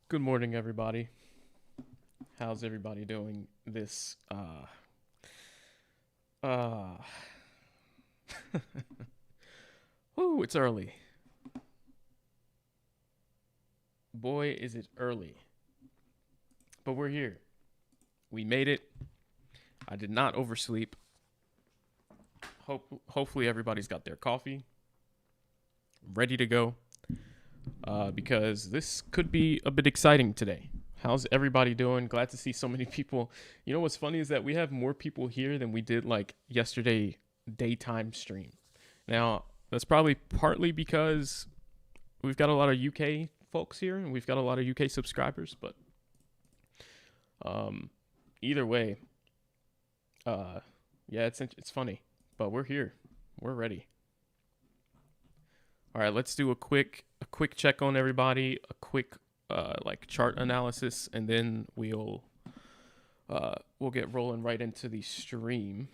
Good morning, everybody. How's everybody doing this uh whoo, it's early. Boy, is it early. But we're here. We made it. I did not oversleep. Hopefully everybody's got their coffee ready to go. Because this could be a bit exciting today. How's everybody doing? Glad to see so many people. You know what's funny is that we have more people here than we did like yesterday daytime stream. Now, that's probably partly because we've got a lot of UK folks here and we've got a lot of UK subscribers, but um either way, yeah, it's funny, but we're here. We're ready. All right, let's do a quick check on everybody, a quick like chart analysis, and then we'll get rolling right into the stream.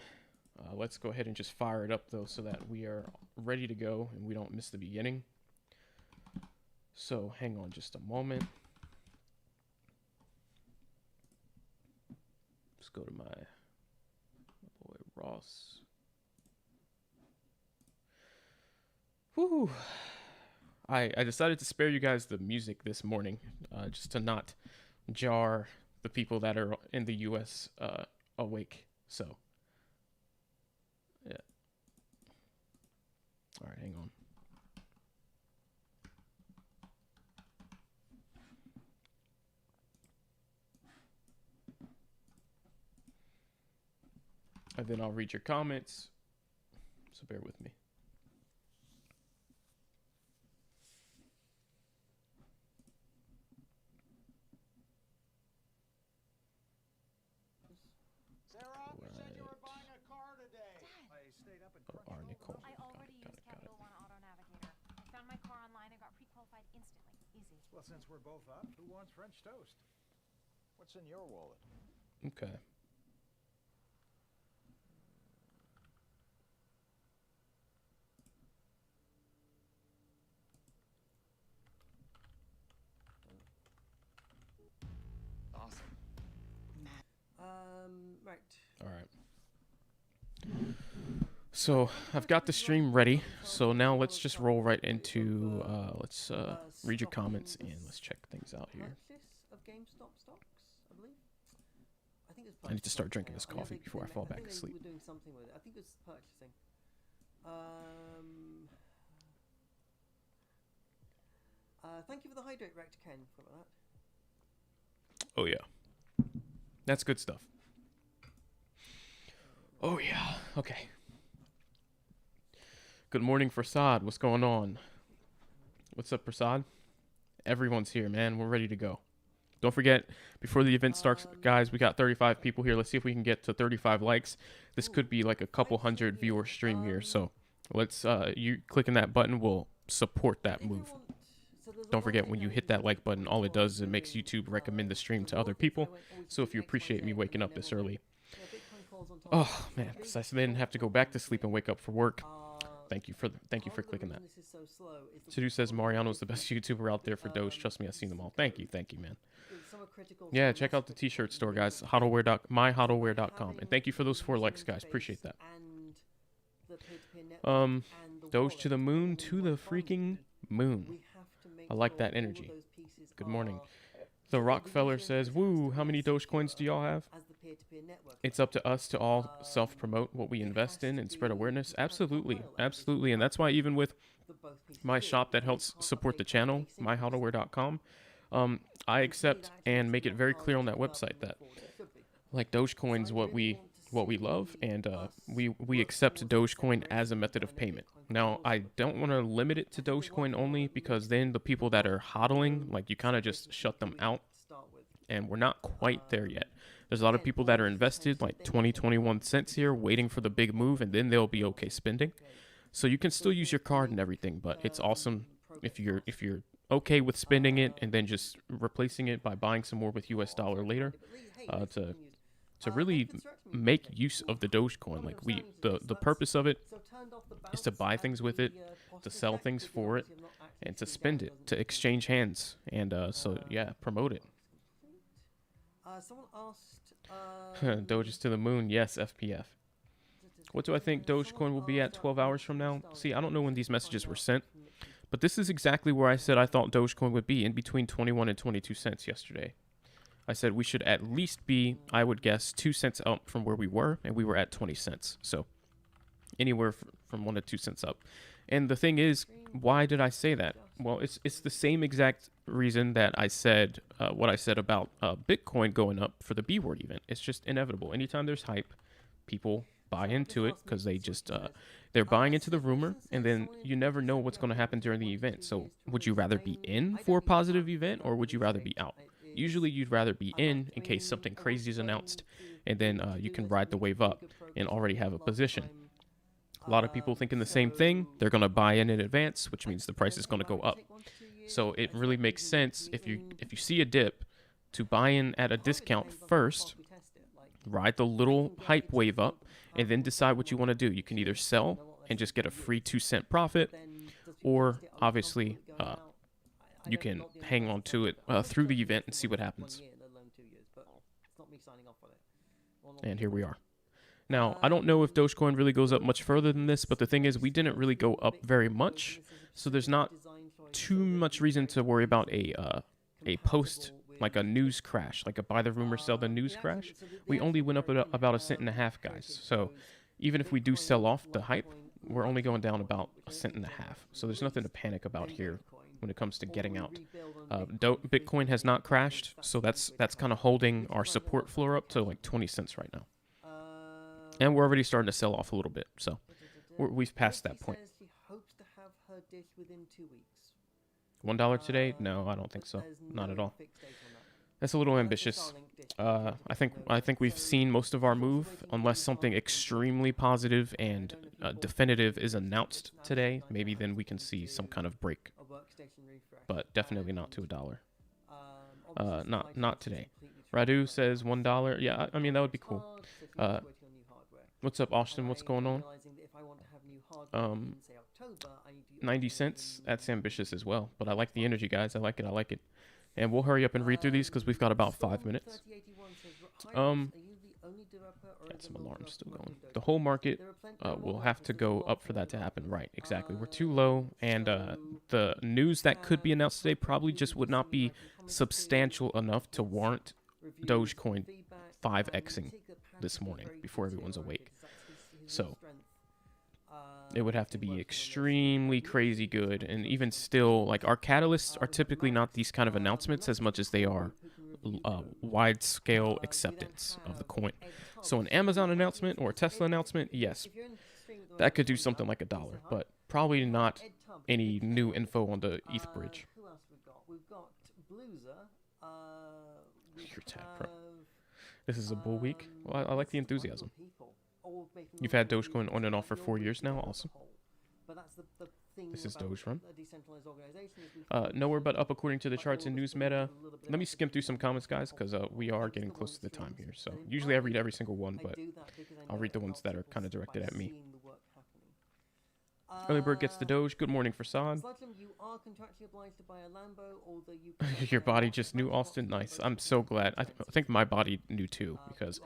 Let's go ahead and just fire it up though, so that we are ready to go and we don't miss the beginning. So hang on just a moment. Let's go to my boy Ross. Whew. I decided to spare you guys the music this morning, just to not jar the people that are in the U.S. Awake. So, yeah. All right, hang on. And then I'll read your comments. So bear with me. R. Nicole. I already used Capital One Auto Navigator. I found my car online and got pre-qualified instantly. Easy. Well, since we're both up, who wants French toast? What's in your wallet? Okay. Awesome. Right. All right. So I've got the stream ready. So now let's just roll right into. Let's read your comments and let's check things out here. Of GameStop stocks, I believe. I think it's I need to start drinking purchasing. this coffee before I fall back think asleep. They were doing something with it. I think it's purchasing. Thank you for the hydrate rect, Ken, for that. Oh yeah, that's good stuff. Oh yeah. Okay. Good morning, Prasad. What's going on? What's up, Prasad? Everyone's here, man. We're ready to go. Don't forget, before the event starts, guys, we got 35 people here. Let's see if we can get to 35 likes. This could be like a couple hundred viewer stream here. So let's, you clicking that button will support that move. Don't forget, when you hit that like button, all it does is it makes YouTube recommend the stream to other people. So if you appreciate me waking up this early, oh man, because I then have to go back to sleep and wake up for work. Thank you for clicking that. Sidhu says Mariano's the best YouTuber out there for Doge. Trust me, I've seen them all. Thank you, man. Yeah, check out the t-shirt store, guys. myhodlwear.com. And thank you for those 4 likes, guys. Appreciate that. Doge to the moon, to the freaking moon. I like that energy. Good morning. The Rockefeller says, woo, how many Dogecoins do y'all have? It's up to us to all self-promote what we invest in and spread awareness. Absolutely. Absolutely. And that's why even with my shop that helps support the channel, myhodlwear.com, I accept and make it very clear on that website that like Dogecoin's what we love, and we accept Dogecoin as a method of payment. Now, I don't want to limit it to Dogecoin only, because then the people that are hodling, like, you kind of just shut them out, and we're not quite there yet. There's a lot of people that are invested, like 20, 21 cents here, waiting for the big move, and then they'll be okay spending. So you can still use your card and everything, but it's awesome if you're okay with spending it and then just replacing it by buying some more with US dollar later, to to really make use of the Dogecoin. Like the purpose of it is to buy things with it, to sell things for it, and to spend it, to exchange hands, and promote it. Someone asked. Doge is to the moon. Yes, FPF. What do I think Dogecoin will be at 12 hours from now? See, I don't know when these messages were sent, but this is exactly where I said I thought Dogecoin would be, in between 21 and 22 cents yesterday. I said we should at least be, I would guess, 2 cents up from where we were, and we were at 20 cents. So anywhere from 1 to 2 cents up. And the thing is, why did I say that? Well, it's the same exact reason that I said what I said about Bitcoin going up for the B word event. It's just inevitable. Anytime there's hype, people buy into it because they just they're buying into the rumor, and then you never know what's going to happen during the event. So would you rather be in for a positive event, or would you rather be out? Usually you'd rather be in case something crazy is announced, and then you can ride the wave up and already have a position. A lot of people thinking the same thing. They're going to buy in advance, which means the price is going to go up. So it really makes sense if you see a dip to buy in at a discount first, ride the little hype wave up, and then decide what you want to do. You can either sell and just get a free 2 cent profit, or obviously you can hang on to it through the event and see what happens. And here we are. Now, I don't know if Dogecoin really goes up much further than this, but the thing is, we didn't really go up very much, so there's not too much reason to worry about a post, like a news crash, like a buy the rumor, sell the news crash. We only went up about 1.5 cents, guys. So even if we do sell off the hype, we're only going down about 1.5 cents. So there's nothing to panic about here when it comes to getting out. Bitcoin has not crashed, so that's kind of holding our support floor up to like 20 cents right now. And we're already starting to sell off a little bit, so we've passed that point. $1 today? No, I don't think so. Not at all. That's a little ambitious. I think we've seen most of our move, unless something extremely positive and definitive is announced today. Maybe then we can see some kind of break, but definitely not to $1. Not today. Radu says $1. Yeah, I mean that would be cool. What's up, Austin? What's going on? 90 cents. That's ambitious as well. But I like the energy, guys. I like it. And we'll hurry up and read through these because we've got about 5 minutes. Got some alarms still going. The whole market will have to go up for that to happen. Right, exactly. We're too low. And the news that could be announced today probably just would not be substantial enough to warrant Dogecoin 5xing this morning before everyone's awake. So it would have to be extremely crazy good, and even still, like, our catalysts are typically not these kind of announcements as much as they are wide scale acceptance of the coin. So an Amazon announcement or a Tesla announcement, yes, that could do something like $1, but probably not any new info on the ETH bridge. Who else we've got Blueser. Your tag, bro. This is a bull week. Well, I like the enthusiasm. You've had Dogecoin on and off for 4 years now. Awesome. This is Doge Run. Nowhere but up according to the charts and news meta. Let me skim through some comments, guys, because we are getting close to the time here. So usually I read every single one, but I'll read the ones that are kind of directed at me. Early bird gets the Doge. Good morning, Fasad. Your body just knew, Austin. Nice. I'm so glad. I think my body knew too, because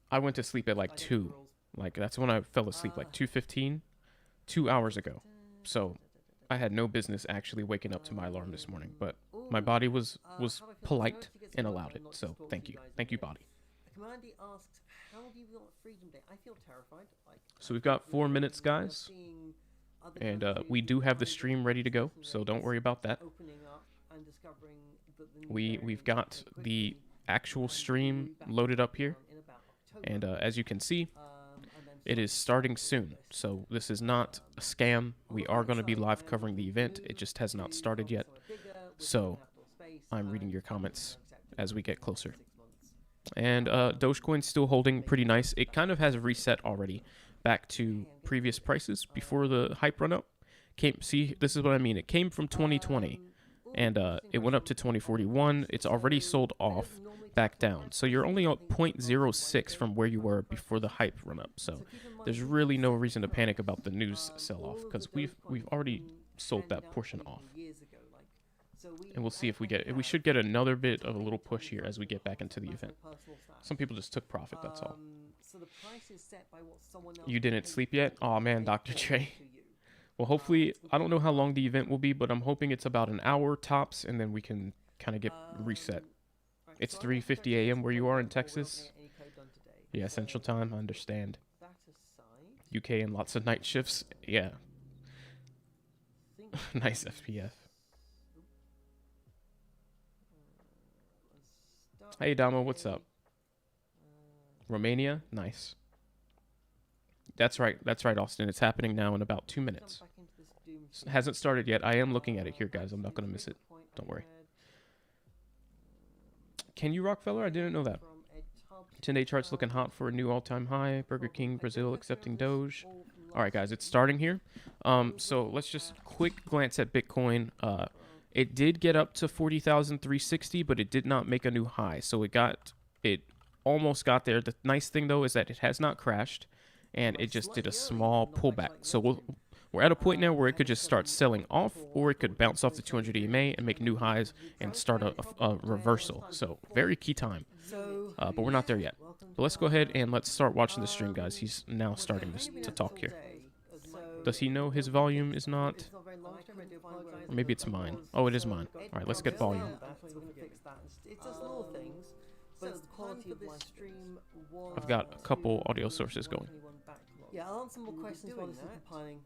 I went to sleep at like 2. Like, that's when I fell asleep, like 2:15, 2 hours ago. So I had no business actually waking up to my alarm this morning, but my body was polite and allowed it. So thank you. Thank you, body. So we've got 4 minutes, guys. And we do have the stream ready to go, so don't worry about that. We've got the actual stream loaded up here. And as you can see, it is starting soon. So this is not a scam. We are going to be live covering the event. It just has not started yet. So I'm reading your comments as we get closer. And Dogecoin's still holding pretty nice. It kind of has reset already back to previous prices before the hype run up. See, this is what I mean. It came from 2020 and it went up to 2041. It's already sold off back down. So you're only at 0.06 from where you were before the hype run up. So there's really no reason to panic about the news sell-off because we've already sold that portion off. And we'll see if we should get another bit of a little push here as we get back into the event. Some people just took profit, that's all. You didn't sleep yet? Aw, man, Dr. Trey. Well, hopefully, I don't know how long the event will be, but I'm hoping it's about an hour tops, and then we can kind of get reset. It's 3:50 a.m. where you are in Texas. Yeah, Central Time, I understand. UK and lots of night shifts. Yeah. Nice FPF. Hey, Damo, what's up? Romania? Nice. That's right, Austin. It's happening now in about 2 minutes. It hasn't started yet. I am looking at it here, guys. I'm not going to miss it. Don't worry. Can you, Rockefeller? I didn't know that. 10-day chart's looking hot for a new all-time high. Burger King, Brazil accepting Doge. All right, guys, it's starting here. So let's just quick glance at Bitcoin. It did get up to 40,360, but it did not make a new high. So it almost got there. The nice thing, though, is that it has not crashed, and it just did a small pullback. So we're at a point now where it could just start selling off, or it could bounce off the 200 EMA and make new highs and start a reversal. So very key time. But we're not there yet. But let's go ahead and let's start watching the stream, guys. He's now starting to talk here. Does he know his volume is not? Or maybe it's mine. Oh, it is mine. All right, let's get volume. It's just little things, but the quality of my stream was... I've got a couple audio sources going. Yeah, I'll answer more questions while this is compiling.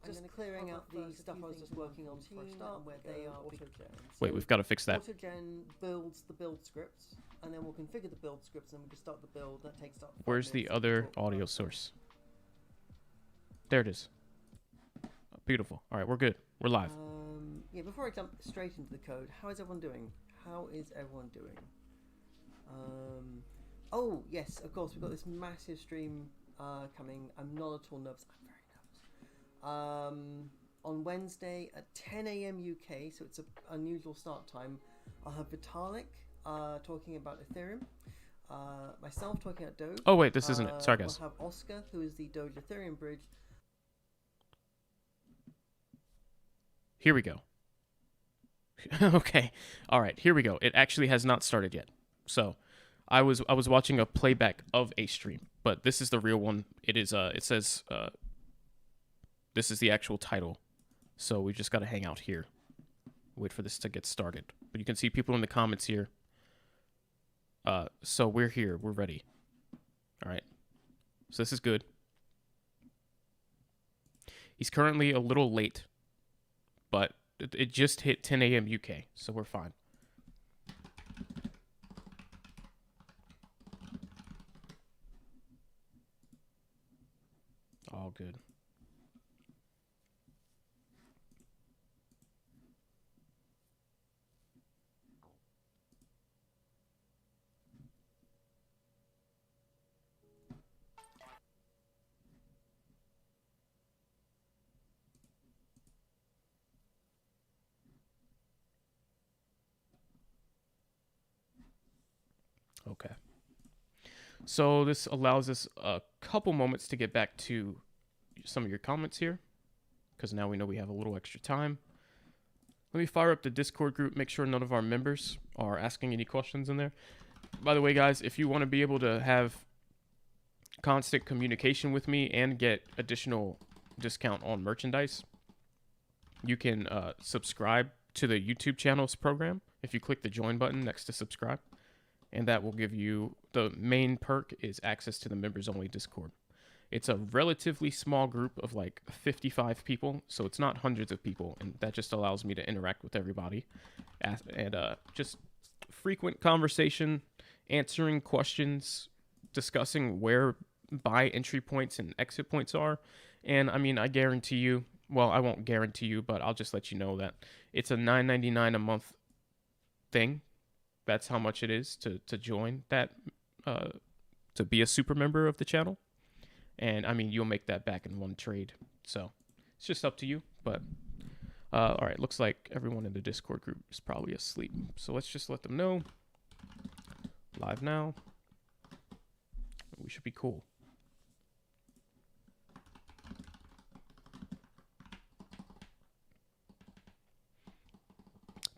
Just clearing out the stuff I was just working on before I start, where they are autogen. Wait, we've got to fix that. Autogen builds the build scripts, and then we'll configure the build scripts, and we can start the build. That takes up. Where's the other audio source? There it is. Beautiful. All right, we're good. We're live. Yeah, before I jump straight into the code, how is everyone doing? Oh, yes, of course, we've got this massive stream coming. I'm not at all nervous. I'm very nervous. On Wednesday at 10 a.m. UK, so it's an unusual start time, I'll have Vitalik talking about Ethereum, myself talking about Doge. Oh, wait, this isn't it. Sorry, guys. We'll have Oscar, who is the Doge Ethereum bridge. Here we go. Okay. All right, here we go. It actually has not started yet. So I was watching a playback of a stream, but this is the real one. It is it says this is the actual title. So we just got to hang out here. Wait for this to get started. But you can see people in the comments here. So we're here. We're ready. All right. So this is good. He's currently a little late, but it just hit 10 a.m. UK, so we're fine. All good. Okay. So this allows us a couple moments to get back to some of your comments here, because now we know we have a little extra time. Let me fire up the Discord group, make sure none of our members are asking any questions in there. By the way, guys, if you want to be able to have constant communication with me and get additional discount on merchandise, you can subscribe to the YouTube channel's program if you click the join button next to subscribe. And that will give you, the main perk is access to the members only Discord. It's a relatively small group of like 55 people, so it's not hundreds of people, and that just allows me to interact with everybody. And just frequent conversation, answering questions, discussing where buy entry points and exit points are. And I mean, I guarantee you, well, I won't guarantee you, but I'll just let you know that it's a $9.99 a month thing. That's how much it is to join that, to be a super member of the channel. And I mean, you'll make that back in one trade. So it's just up to you. But all right, looks like everyone in the Discord group is probably asleep. So let's just let them know Live now. We should be cool.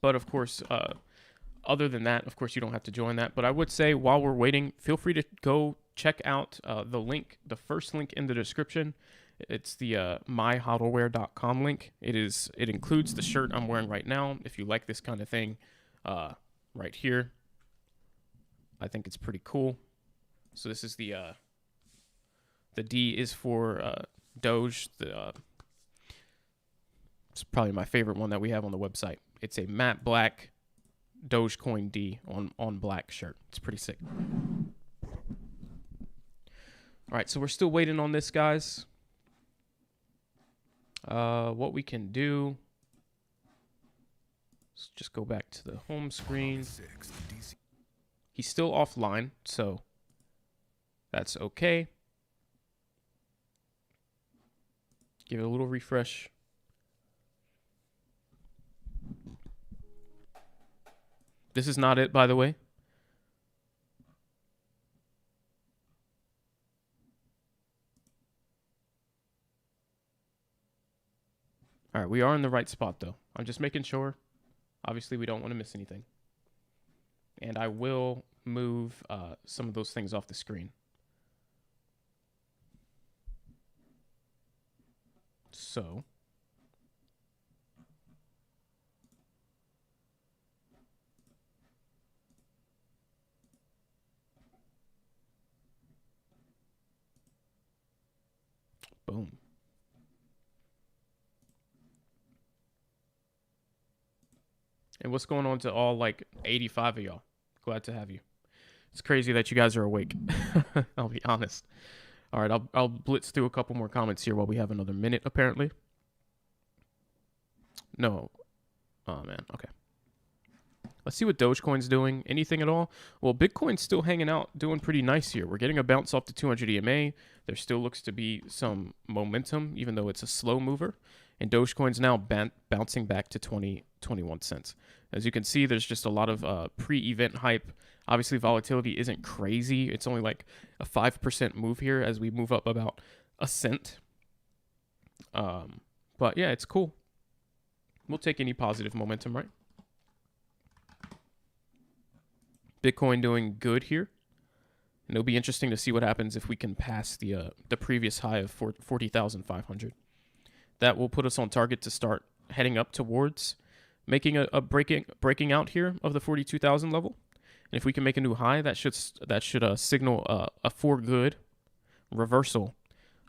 But of course, other than that, of course, you don't have to join that. But I would say while we're waiting, feel free to go check out the link, the first link in the description. It's the myhodleware.com link. It includes the shirt I'm wearing right now. If you like this kind of thing, right here, I think it's pretty cool. So this is the D is for Doge. It's probably my favorite one that we have on the website. It's a matte black Dogecoin D on black shirt. It's pretty sick. All right, so we're still waiting on this, guys. What we can do, let's just go back to the home screen. He's still offline, so that's okay. Give it a little refresh. This is not it, by the way. All right, we are in the right spot, though. I'm just making sure. Obviously, we don't want to miss anything. And I will move some of those things off the screen. So... boom. And what's going on to all like 85 of y'all? Glad to have you. It's crazy that you guys are awake. I'll be honest. All right, I'll blitz through a couple more comments here while we have another minute, apparently. No. Oh, man. Okay. Let's see what Dogecoin's doing. Anything at all? Well, Bitcoin's still hanging out, doing pretty nice here. We're getting a bounce off the 200 EMA. There still looks to be some momentum, even though it's a slow mover. And Dogecoin's now bouncing back to 21 cents. As you can see, there's just a lot of pre-event hype. Obviously, volatility isn't crazy. It's only like a 5% move here as we move up about a cent. But yeah, it's cool. We'll take any positive momentum, right? Bitcoin doing good here. And it'll be interesting to see what happens if we can pass the previous high of 40,500. That will put us on target to start heading up towards making a breaking out here of the 42,000 level. And if we can make a new high, that should signal a for good reversal.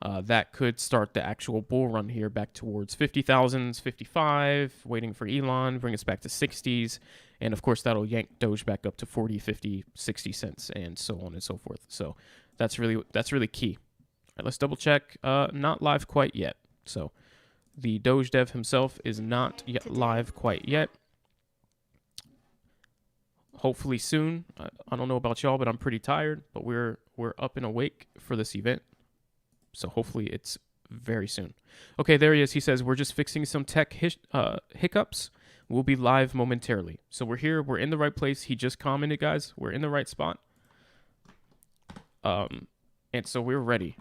That could start the actual bull run here back towards 50,000s, 55, waiting for Elon, bring us back to 60s. And of course, that'll yank Doge back up to 40, 50, 60 cents, and so on and so forth. So that's really key. All right, let's double check. Not live quite yet. So the Doge dev himself is not yet live quite yet. Hopefully soon. I don't know about y'all, but I'm pretty tired. But we're up and awake for this event. So hopefully it's very soon. Okay, there he is. He says, we're just fixing some tech hiccups. We'll be live momentarily. So we're here. We're in the right place. He just commented, guys. We're in the right spot. And so we're ready.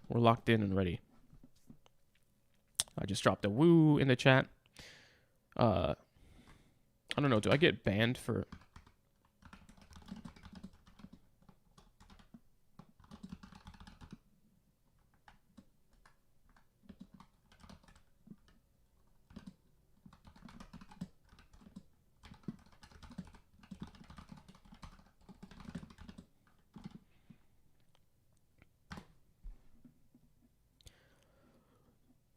We're locked in and ready. I just dropped a woo in the chat. I don't know. Do I get banned for...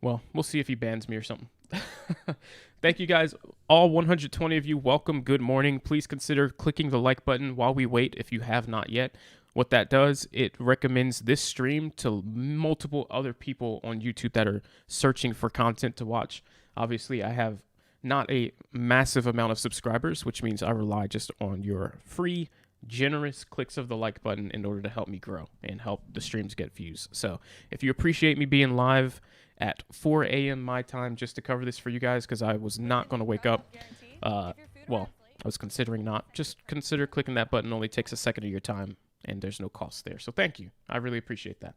Well, we'll see if he bans me or something. Thank you guys, all 120 of you. Welcome. Good morning. Please consider clicking the like button while we wait if you have not yet. What that does, it recommends this stream to multiple other people on YouTube that are searching for content to watch. Obviously, I have not a massive amount of subscribers, which means I rely just on your free, generous clicks of the like button in order to help me grow and help the streams get views. So if you appreciate me being live at 4 a.m. my time just to cover this for you guys, because I was not going to wake up. Well, I was considering not. Just consider clicking that button. It only takes a second of your time, and there's no cost there. So thank you. I really appreciate that.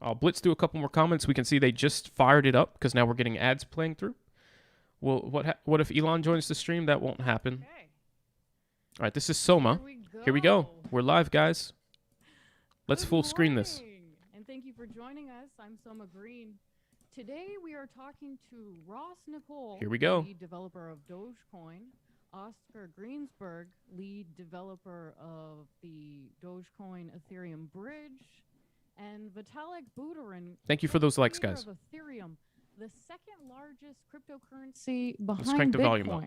I'll blitz through a couple more comments. We can see they just fired it up because now we're getting ads playing through. Well, what if Elon joins the stream? That won't happen. Okay. All right, this is Soma. Here we go. We're live, guys. Let's Good full screen this. morning, and thank you for joining us. I'm Soma Green. Today we are talking to Ross Nicole, Here we go. lead developer of Dogecoin, Oscar Greensberg, lead developer of the Dogecoin Ethereum bridge, and Vitalik Buterin. Thank you for those likes, creator guys. Of Ethereum, the second largest cryptocurrency behind crank the Bitcoin. volume up.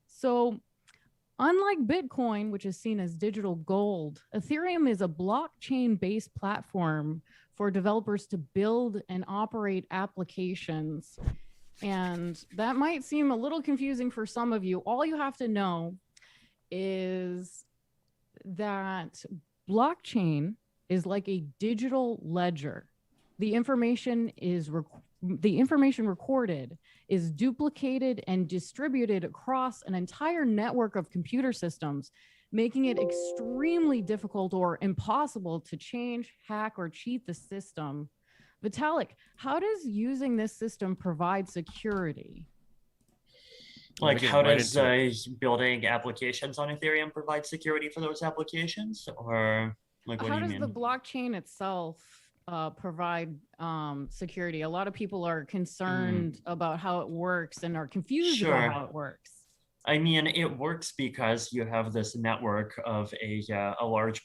So, unlike Bitcoin, which is seen as digital gold, Ethereum is a blockchain-based platform for developers to build and operate applications. And that might seem a little confusing for some of you. All you have to know is that blockchain is like a digital ledger. The information recorded is duplicated and distributed across an entire network of computer systems, making it extremely difficult or impossible to change, hack, or cheat the system. Vitalik, how does using this system provide security? Like, We're how getting right does into building applications on Ethereum provide security for those applications? Or, like, what How do you does mean? the blockchain itself provide security? A lot of people are concerned about how it works and are confused Sure. about how it works. I mean, it works because you have this network of a large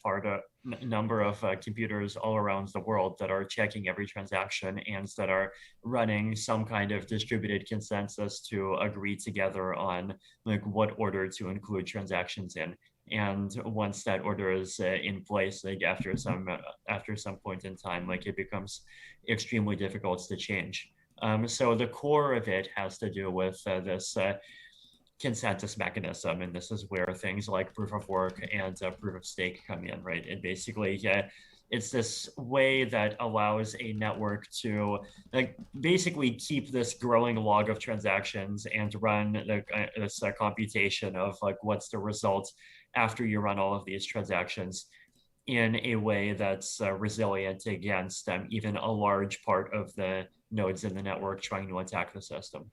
number of computers all around the world that are checking every transaction and that are running some kind of distributed consensus to agree together on like what order to include transactions in. And once that order is in place, like after some point in time, like it becomes extremely difficult to change. So the core of it has to do with this consensus mechanism, and this is where things like proof of work and proof of stake come in, right? And basically, it's this way that allows a network to like basically keep this growing log of transactions and run this computation of like what's the result after you run all of these transactions in a way that's resilient against even a large part of the nodes in the network trying to attack the system.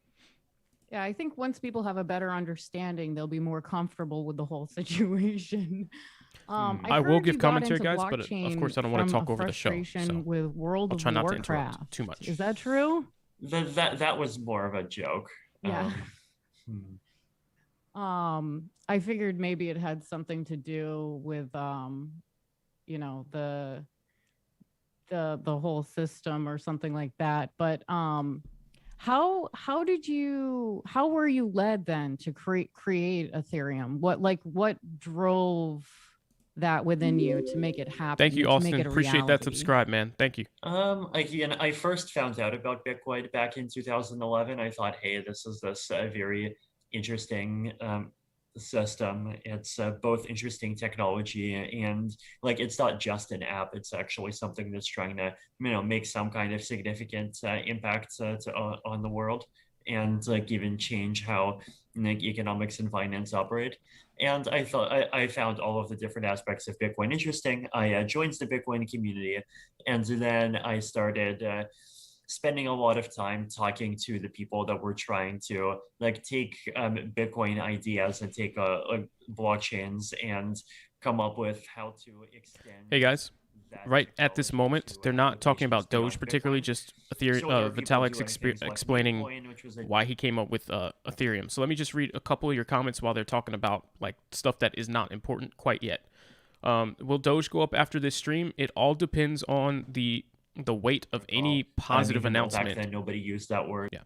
Yeah, I think once people have a better understanding, they'll be more comfortable with the whole situation. I will give commentary, guys, but of course I don't want to talk over the show. So with World I'll try of not to Warcraft. interrupt too much. Is that true? That was more of a joke. Yeah. I figured maybe it had something to do with you know, the whole system or something like that. But how were you led then to create Ethereum? What drove that within you to make it happen? Thank you, to make Austin. it a Appreciate that reality? subscribe, man. Thank you. Again, I first found out about Bitcoin back in 2011. I thought, hey, this is this very interesting system. It's both interesting technology and like it's not just an app. It's actually something that's trying to make some kind of significant impact on the world and like even change how economics and finance operate. And I thought I found all of the different aspects of Bitcoin interesting. I joined the Bitcoin community, and then I started spending a lot of time talking to the people that were trying to like take Bitcoin ideas and take blockchains and come up with how to extend. Hey guys, right at this moment, they're not talking about Doge particularly, just Vitalik's explaining why he came up with Ethereum. So let me just read a couple of your comments while they're talking about like stuff that is not important quite yet. Will Doge go up after this stream? It all depends on the weight of any positive announcement. Back then, nobody used that word. Yeah.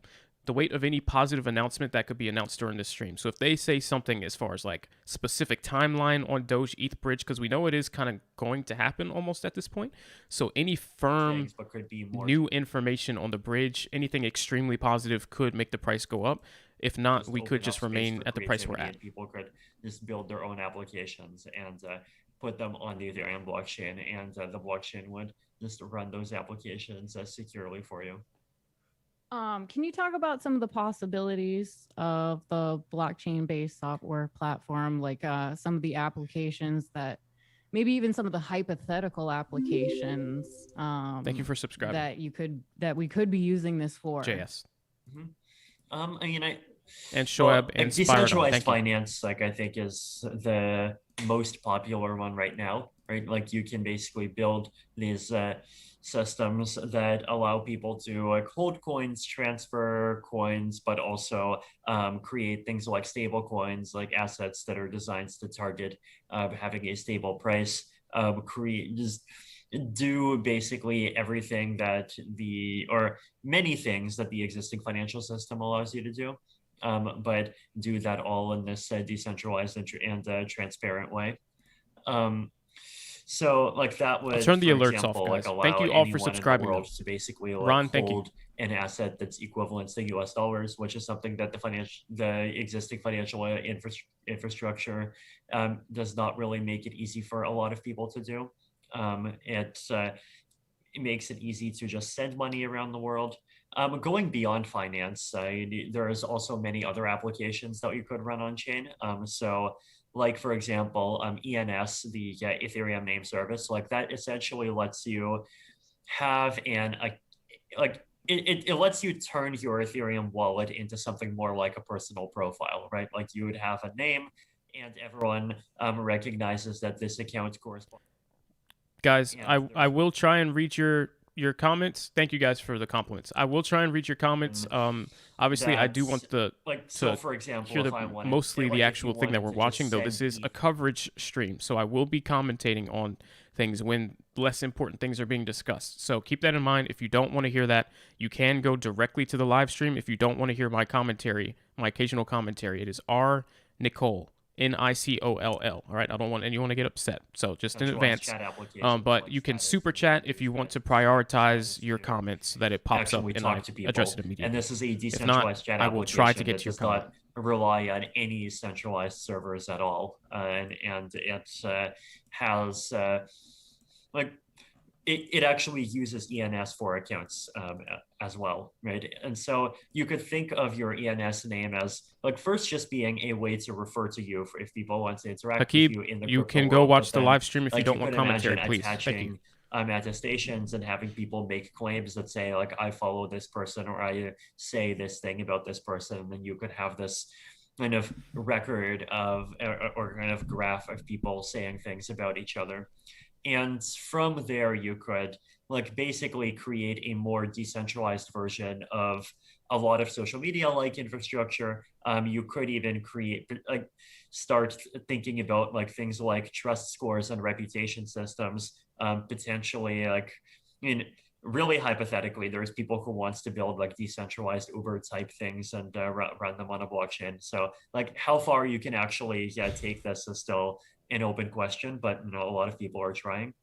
The weight of any positive announcement that could be announced during this stream. So if they say something as far as like specific timeline on Doge ETH bridge, because we know it is kind of going to happen almost at this point. So any firm new information on the bridge, anything extremely positive could make the price go up. If not, we could just remain at the price we're at. People could just build their own applications and put them on the Ethereum blockchain, and the blockchain would just run those applications securely for you. Can you talk about some of the possibilities of the blockchain-based software platform, like some of the applications that, maybe even some of the hypothetical applications? Thank you for subscribing. That we could be using this for. JS. I mean, and Shoaib and decentralized finance, like I think, is the most popular one right now, right? Like you can basically build these systems that allow people to like hold coins, transfer coins, but also create things like stable coins, like assets that are designed to target having a stable price, just do basically everything that or many things that the existing financial system allows you to do. But do that all in this decentralized and transparent way. So like that would, I'll turn the alerts example, off, guys. like allow thank you all for anyone subscribing. in the world to basically like Ron, thank hold an asset that's equivalent to US dollars, which is something that the existing financial infrastructure does not really make it easy for a lot of people to do. It makes it easy to just send money around the world. Going beyond finance, there's also many other applications that you could run on chain. So like, for example, ENS, the Ethereum name service, like that essentially lets you have it lets you turn your Ethereum wallet into something more like a personal profile, right? Like you would have a name and everyone recognizes that this account corresponds. Guys, I will try and read your comments. Thank you guys for the compliments. I will try and read your comments. Obviously, I do want for example, hear mostly the actual thing that we're watching, though. This is a coverage stream, so I will be commentating on things when less important things are being discussed. So keep that in mind. If you don't want to hear that, you can go directly to the live stream. If you don't want to hear my commentary, my occasional commentary, it is R. Nicole. Nicoll. All right, I don't want anyone to get upset. So just in advance. But you can super chat if you want to prioritize your comments so that it pops up and I address it immediately. And this is a decentralized chat I will try to get to your comment. Does not rely on any centralized servers at all, and it has it actually uses ENS for accounts as well, right? And so you could think of your ENS name as like first just being a way to refer to you if people want to interact with you in the you can go watch the live stream if you don't want commentary, please. Thank you. Attestations and having people make claims that say like I follow this person or I say this thing about this person, and then you could have this kind of record of or kind of graph of people saying things about each other. And from there, you could like basically create a more decentralized version of a lot of social media like infrastructure. You could even start thinking about like things like trust scores and reputation systems. Potentially, like really hypothetically, there's people who wants to build like decentralized Uber type things and run them on a blockchain. So like how far you can actually take this is still an open question, but a lot of people are trying.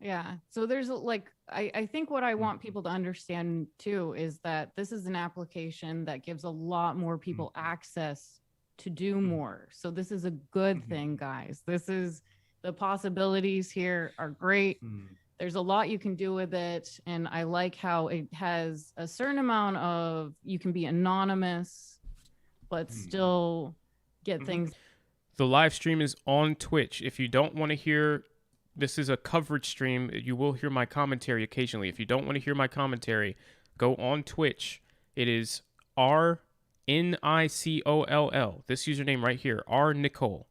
Yeah. So there's like, I think what I want people to understand too is that this is an application that gives a lot more people access to do more. So this is a good thing, guys. The possibilities here are great. There's a lot you can do with it. And I like how it has a certain amount of, you can be anonymous, but still get things. The live stream is on Twitch. If you don't want to hear, this is a coverage stream. You will hear my commentary occasionally. If you don't want to hear my commentary, go on Twitch. It is R Nicoll. This username right here, R Nicole.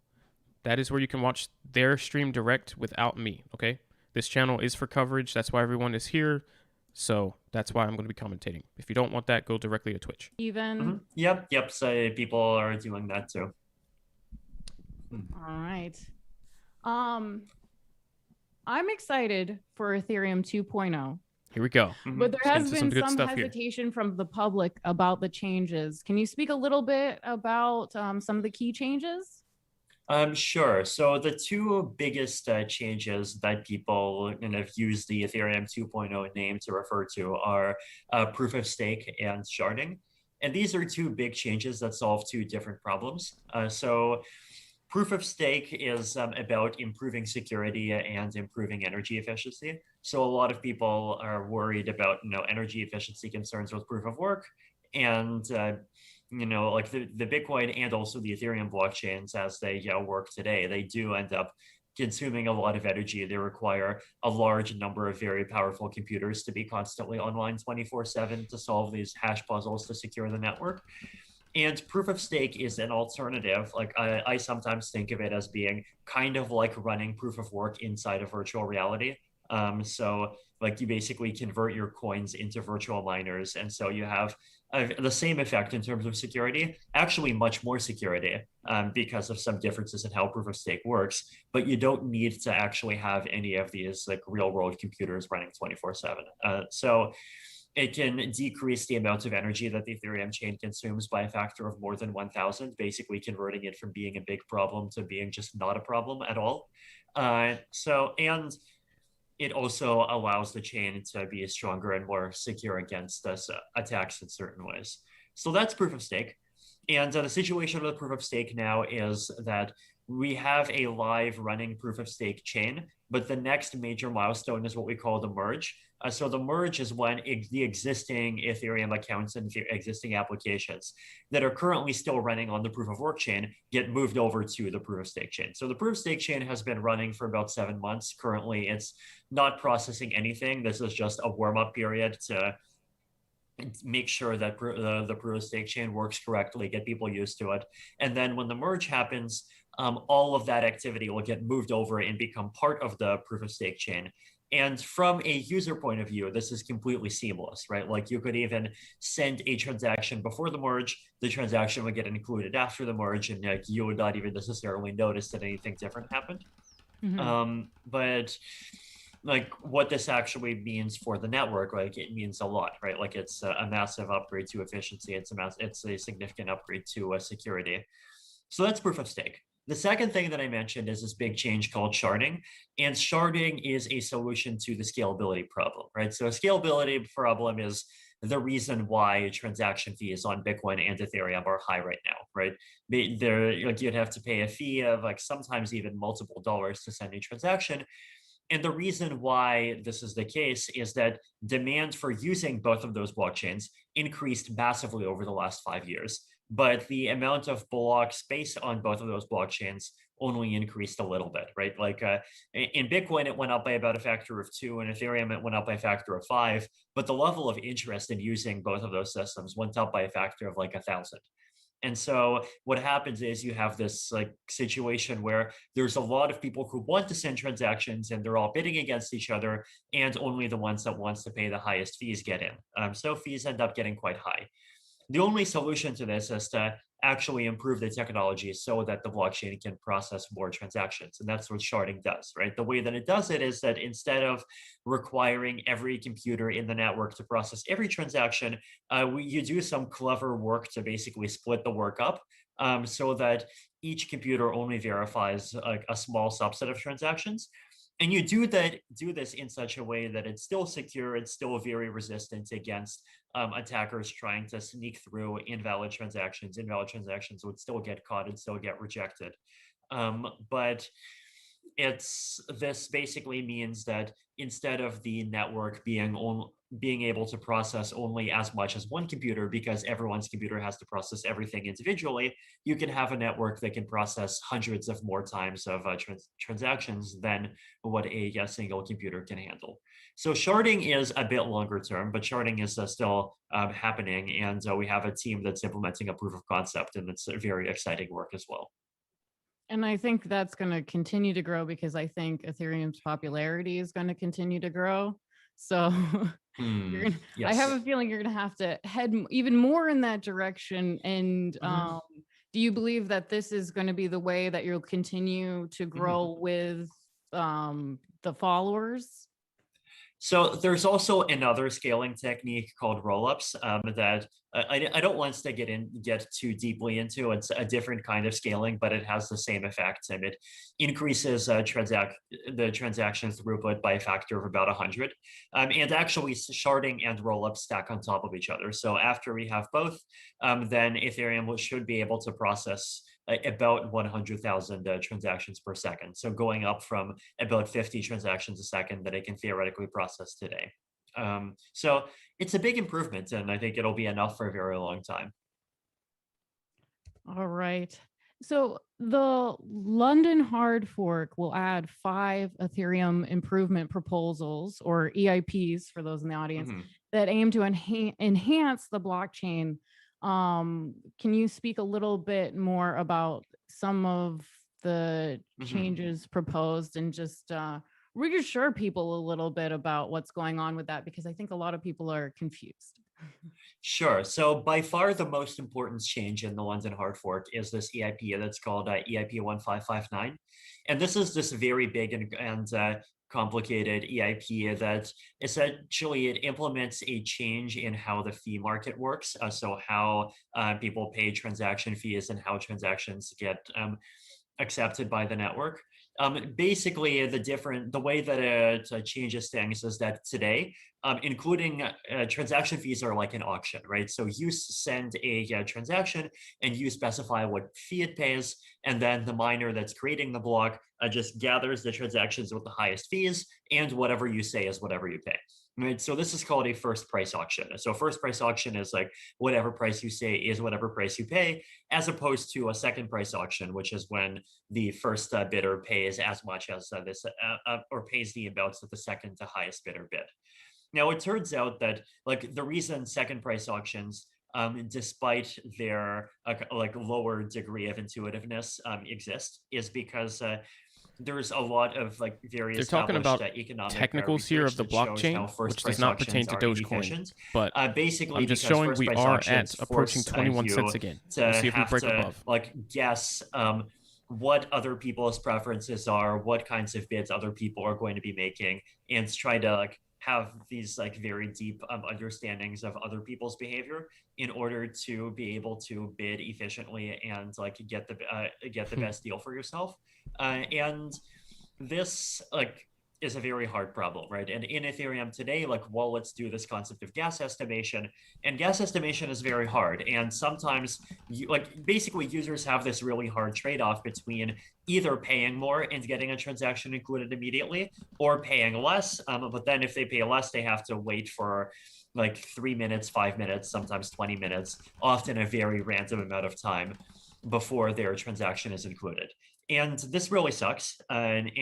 That is where you can watch their stream direct without me. Okay, this channel is for coverage. That's why everyone is here. So that's why I'm going to be commentating. If you don't want that, go directly to Twitch. Even. Yep. So people are doing that too. All right. I'm excited for Ethereum 2.0. Here we go. But there has been some hesitation from the public about the changes. Can you speak a little bit about some of the key changes? Sure. So the two biggest changes that people kind of use the Ethereum 2.0 name to refer to are proof of stake and sharding. And these are two big changes that solve two different problems. So Proof of stake is about improving security and improving energy efficiency. So a lot of people are worried about energy efficiency concerns with proof of work, and like the Bitcoin and also the Ethereum blockchains as they work today, they do end up consuming a lot of energy. They require a large number of very powerful computers to be constantly online 24/7 to solve these hash puzzles to secure the network. And proof of stake is an alternative. Like I sometimes think of it as being kind of like running proof of work inside of virtual reality. So like you basically convert your coins into virtual miners. And so you have the same effect in terms of security, actually much more security because of some differences in how proof of stake works. But you don't need to actually have any of these like real world computers running 24/7. So it can decrease the amount of energy that the Ethereum chain consumes by a factor of more than 1,000, basically converting it from being a big problem to being just not a problem at all. And it also allows the chain to be stronger and more secure against attacks in certain ways. So that's proof of stake. And the situation with proof of stake now is that we have a live running proof of stake chain, but the next major milestone is what we call the merge. So the merge is when the existing Ethereum accounts and the existing applications that are currently still running on the proof of work chain get moved over to the proof of stake chain. So the proof of stake chain has been running for about 7 months. Currently, it's not processing anything. This is just a warm-up period to make sure that the proof of stake chain works correctly, get people used to it. And then when the merge happens, all of that activity will get moved over and become part of the proof of stake chain. And from a user point of view, this is completely seamless, right? Like you could even send a transaction before the merge, the transaction would get included after the merge, and like you would not even necessarily notice that anything different happened. But like what this actually means for the network, like it means a lot, right? Like it's a massive upgrade to efficiency. It's a significant upgrade to security. So that's proof of stake. The second thing that I mentioned is this big change called sharding. And sharding is a solution to the scalability problem, right? So a scalability problem is the reason why transaction fees on Bitcoin and Ethereum are high right now, right? Like you'd have to pay a fee of like sometimes even multiple dollars to send a transaction. And the reason why this is the case is that demand for using both of those blockchains increased massively over the last 5 years. But the amount of block space on both of those blockchains only increased a little bit, right? Like in Bitcoin, it went up by about a factor of 2, and Ethereum, it went up by a factor of 5. But the level of interest in using both of those systems went up by a factor of like 1,000. And so what happens is you have this like situation where there's a lot of people who want to send transactions and they're all bidding against each other, and only the ones that wants to pay the highest fees get in. So fees end up getting quite high. The only solution to this is to actually improve the technology so that the blockchain can process more transactions. And that's what sharding does, right? The way that it does it is that instead of requiring every computer in the network to process every transaction, you do some clever work to basically split the work up so that each computer only verifies a small subset of transactions. And you do this in such a way that it's still secure, it's still very resistant against attackers trying to sneak through invalid transactions. Invalid transactions would still get caught and still get rejected. But this basically means that instead of the network being able to process only as much as one computer, because everyone's computer has to process everything individually, you can have a network that can process hundreds of more times of transactions than what a single computer can handle. So sharding is a bit longer term, but sharding is still happening, and we have a team that's implementing a proof of concept, and it's very exciting work as well. And I think that's going to continue to grow because I think Ethereum's popularity is going to continue to grow. So Yes. I have a feeling you're going to have to head even more in that direction. And do you believe that this is going to be the way that you'll continue to grow with the followers? So there's also another scaling technique called rollups that I don't want to get too deeply into. It's a different kind of scaling, but it has the same effect, and it increases the transaction throughput by a factor of about 100. And actually, sharding and rollup stack on top of each other. So after we have both, then Ethereum should be able to process about 100,000 transactions per second. So going up from about 50 transactions a second that it can theoretically process today. So it's a big improvement, and I think it'll be enough for a very long time. All right. So the London hard fork will add 5 Ethereum improvement proposals, or EIPs for those in the audience, that aim to enhance the blockchain. Can you speak a little bit more about some of the changes proposed, and just reassure people a little bit about what's going on with that, because I think a lot of people are confused. Sure. So by far the most important change in the London hard fork is this EIP that's called EIP 1559. And this is this very big and complicated EIP that essentially it implements a change in how the fee market works. So how people pay transaction fees and how transactions get accepted by the network. Basically, the way that it changes things is that today, including transaction fees are like an auction, right? So you send a transaction and you specify what fee it pays, and then the miner that's creating the block just gathers the transactions with the highest fees, and whatever you say is whatever you pay. Right, so this is called a first price auction. So first price auction is like whatever price you say is whatever price you pay, as opposed to a second price auction, which is when the first bidder pays as much as or pays the amounts that the second to highest bidder bid. Now, it turns out that like the reason second price auctions, despite their like lower degree of intuitiveness, exist is because there's a lot of like various. They're talking about economic technicals here of the blockchain, which does not pertain to Dogecoin. But basically, I'm just showing we are at approaching 21 cents again. We'll see if we break above. Like guess what other people's preferences are, what kinds of bids other people are going to be making, and try to like have these like very deep understandings of other people's behavior in order to be able to bid efficiently and like get the best deal for yourself. And this like is a very hard problem, right? And in Ethereum today, like wallets do this concept of gas estimation, and gas estimation is very hard. And sometimes basically users have this really hard trade-off between either paying more and getting a transaction included immediately, or paying less. But then if they pay less, they have to wait for like 3 minutes, 5 minutes, sometimes 20 minutes, often a very random amount of time before their transaction is included. And this really sucks. And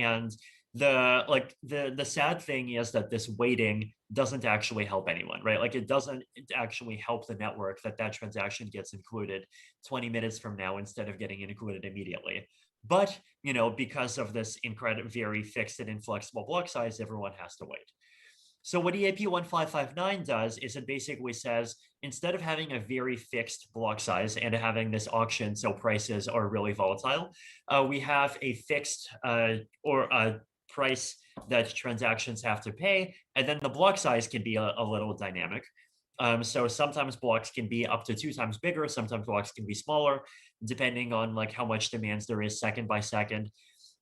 the sad thing is that this waiting doesn't actually help anyone, right? Like it doesn't actually help the network that transaction gets included 20 minutes from now instead of getting included immediately. But, you know, because of this incredible, very fixed and inflexible block size, everyone has to wait. So what EIP 1559 does is it basically says, instead of having a very fixed block size and having this auction so prices are really volatile, we have a fixed or a price that transactions have to pay, and then the block size can be a little dynamic. So sometimes blocks can be up to 2 times bigger, sometimes blocks can be smaller, depending on like how much demands there is second by second.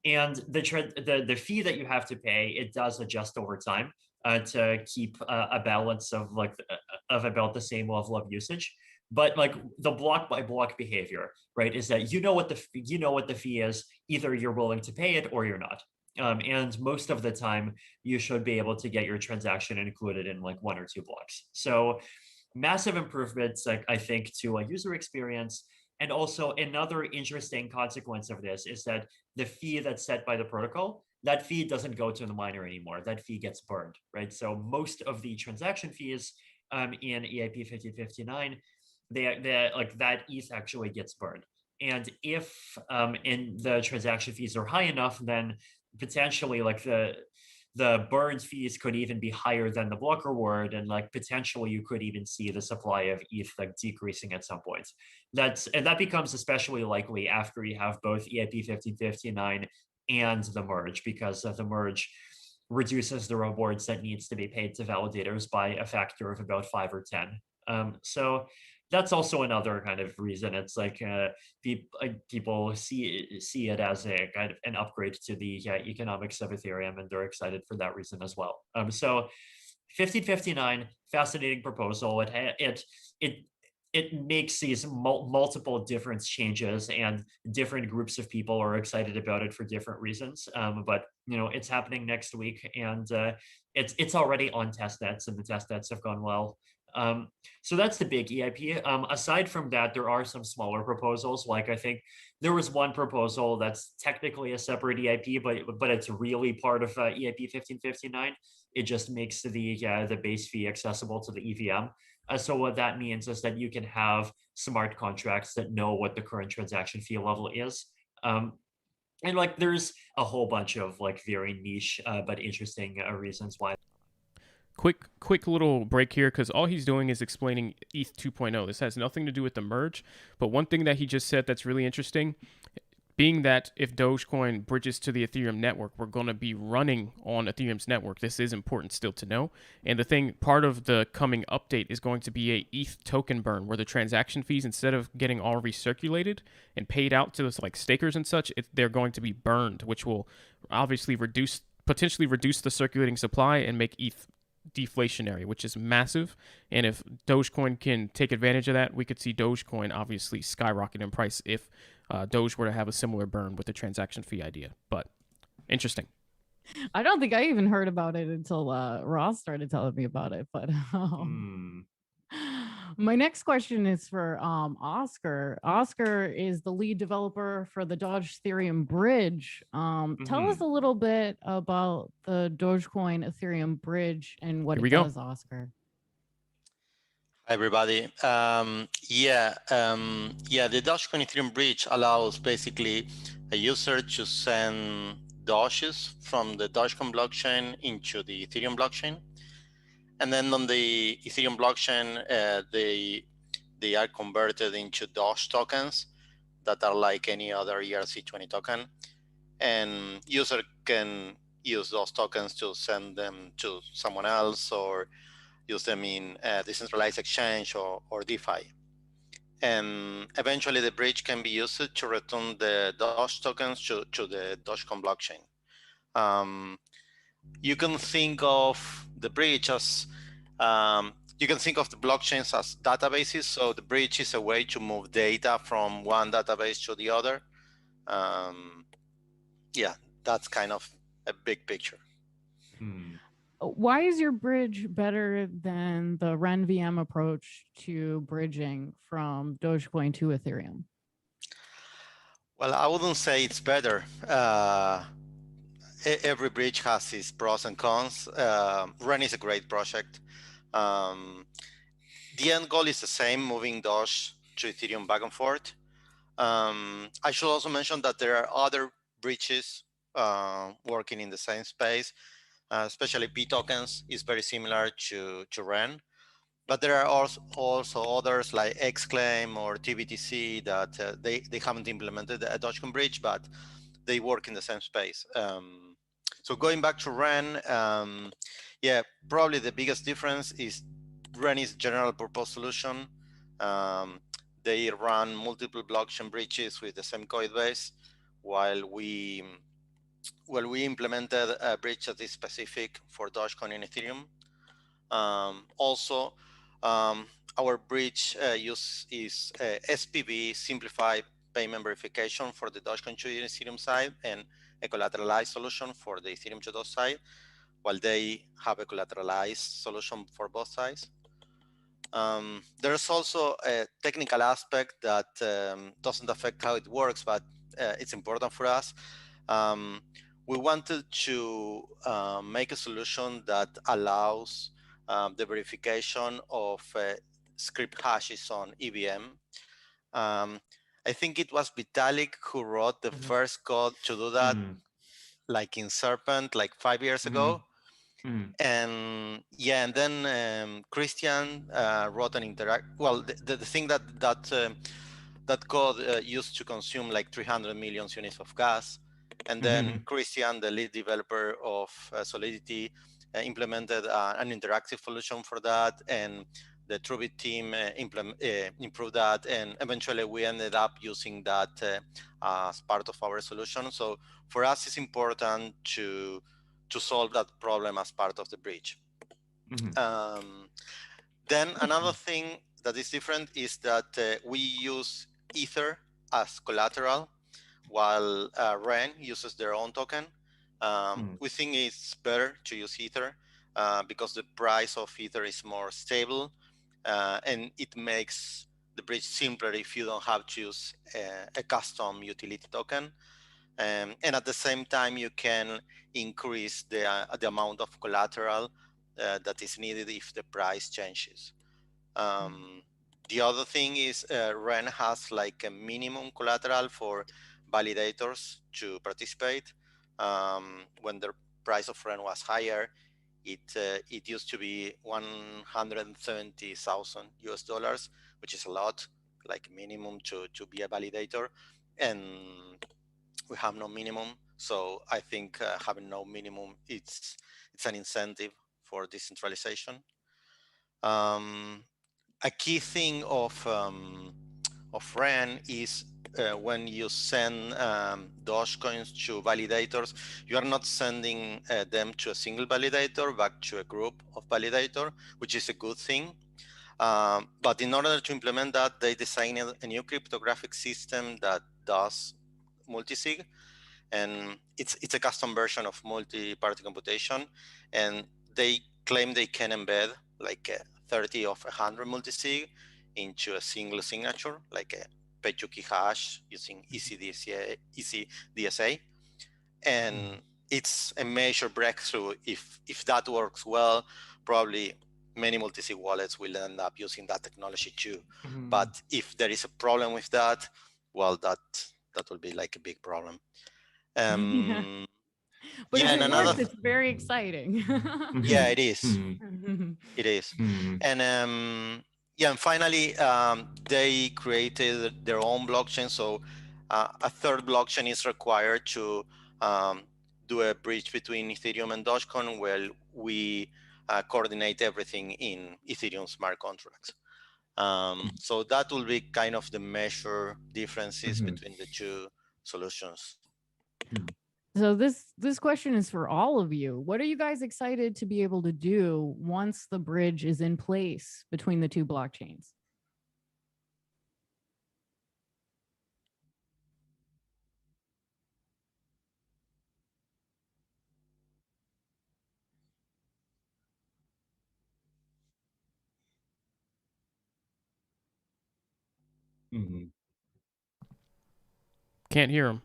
And the fee that you have to pay, it does adjust over time to keep a balance of of about the same level of usage. But like the block by block behavior, right, is that you know what the fee is, either you're willing to pay it or you're not. And most of the time, you should be able to get your transaction included in like 1 or 2 blocks. So massive improvements, like I think, to a user experience. And also another interesting consequence of this is that the fee that's set by the protocol, that fee doesn't go to the miner anymore. That fee gets burned, right? So most of the transaction fees in EIP 1559, they like that ETH actually gets burned. And if in the transaction fees are high enough, then potentially like the burned fees could even be higher than the block reward, and like potentially you could even see the supply of ETH like decreasing at some point. And that becomes especially likely after you have both EIP 1559 and the merge, because the merge reduces the rewards that needs to be paid to validators by a factor of about 5 or 10. So that's also another kind of reason. It's like people see it as a kind of an upgrade to the economics of Ethereum, and they're excited for that reason as well. So 1559, fascinating proposal. It makes these multiple different changes, and different groups of people are excited about it for different reasons. But it's happening next week, and it's already on testnets, and the testnets have gone well. So that's the big EIP. Aside from that, there are some smaller proposals. Like I think there was one proposal that's technically a separate EIP, but it's really part of EIP 1559. It just makes the base fee accessible to the EVM. So what that means is that you can have smart contracts that know what the current transaction fee level is. And like there's a whole bunch of like very niche but interesting reasons why. Quick little break here, because all he's doing is explaining ETH 2.0. This has nothing to do with the merge, but one thing that he just said that's really interesting, being that if Dogecoin bridges to the Ethereum network, we're going to be running on Ethereum's network. This is important still to know. And the thing, part of the coming update is going to be a Eth Token Burn, where the transaction fees, instead of getting all recirculated and paid out to those like stakers and such, they're going to be burned, which will obviously potentially reduce the circulating supply and make ETH deflationary, which is massive. And if Dogecoin can take advantage of that, we could see Dogecoin obviously skyrocket in price if Doge were to have a similar burn with the transaction fee idea. But interesting. I don't think I even heard about it until Ross started telling me about it. But my next question is for Oscar. Oscar is the lead developer for the Doge Ethereum bridge. Tell us a little bit about the Dogecoin Ethereum bridge and what it does, Oscar. Hi, everybody. The Dogecoin Ethereum bridge allows basically a user to send Doges from the Dogecoin blockchain into the Ethereum blockchain. And then on the Ethereum blockchain, they are converted into Doge tokens that are like any other ERC20 token. And user can use those tokens to send them to someone else or use them in decentralized exchange or DeFi. And eventually the bridge can be used to return the Doge tokens to the Dogecoin blockchain. You can think of the bridge as, you can think of the blockchains as databases. So the bridge is a way to move data from one database to the other. That's kind of a big picture. Why is your bridge better than the RenVM approach to bridging from Dogecoin to Ethereum? Well, I wouldn't say it's better. Every bridge has its pros and cons. Ren is a great project. The end goal is the same, moving Doge to Ethereum back and forth. I should also mention that there are other bridges working in the same space. Especially P tokens is very similar to Ren, but there are also others like Xclaim or TBTC that they haven't implemented a Dogecoin bridge, but they work in the same space. So going back to Ren, probably the biggest difference is Ren is general purpose solution. They run multiple blockchain bridges with the same code base, while we implemented a bridge that is specific for Dogecoin and Ethereum. Our bridge is SPV, Simplified Payment Verification, for the Dogecoin to Ethereum side, and a collateralized solution for the Ethereum to Doge side, while they have a collateralized solution for both sides. There's also a technical aspect that doesn't affect how it works, but it's important for us. We wanted to make a solution that allows the verification of script hashes on EVM. I think it was Vitalik who wrote the first code to do that, like in Serpent, like 5 years ago. And then Christian wrote an the thing that code used to consume like 300 million units of gas. And then Christian, the lead developer of Solidity, implemented an interactive solution for that. And the Trubit team improved that, and eventually we ended up using that as part of our solution. So for us, it's important to solve that problem as part of the bridge. Then another thing that is different is that we use Ether as collateral, while Ren uses their own token. We think it's better to use Ether because the price of Ether is more stable, and it makes the bridge simpler if you don't have to use a custom utility token. And at the same time, you can increase the amount of collateral that is needed if the price changes. The other thing is Ren has like a minimum collateral for validators to participate. When the price of Ren was higher, it used to be 170,000 US dollars, which is a lot, like minimum to be a validator. And we have no minimum, so I think having no minimum, it's an incentive for decentralization. A key thing of Ren is when you send Dogecoins to validators, you are not sending them to a single validator, but to a group of validator, which is a good thing. But in order to implement that, they designed a new cryptographic system that does multisig, and it's a custom version of multi-party computation, and they claim they can embed like 30 of 100 multisig into a single signature, like a pay-to-key hash using ECDSA. And it's a major breakthrough. If that works well, probably many multisig wallets will end up using that technology too. But if there is a problem with that, well, that will be like a big problem. But if it works, it's very exciting. Yeah, it is. It is. And and finally, they created their own blockchain. So a third blockchain is required to do a bridge between Ethereum and Dogecoin, where we coordinate everything in Ethereum smart contracts. So that will be kind of the major differences between the two solutions. So this question is for all of you. What are you guys excited to be able to do once the bridge is in place between the two blockchains? Can't hear him.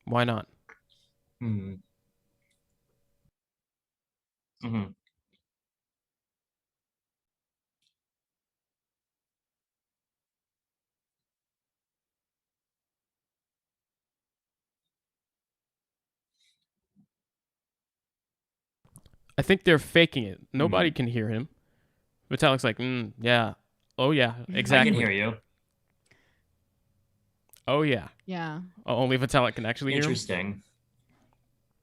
Why not? I think they're faking it. Nobody can hear him. Vitalik's like, yeah. Oh, yeah, exactly. I can hear you. Oh, yeah. Yeah. Only Vitalik can actually hear him? Interesting.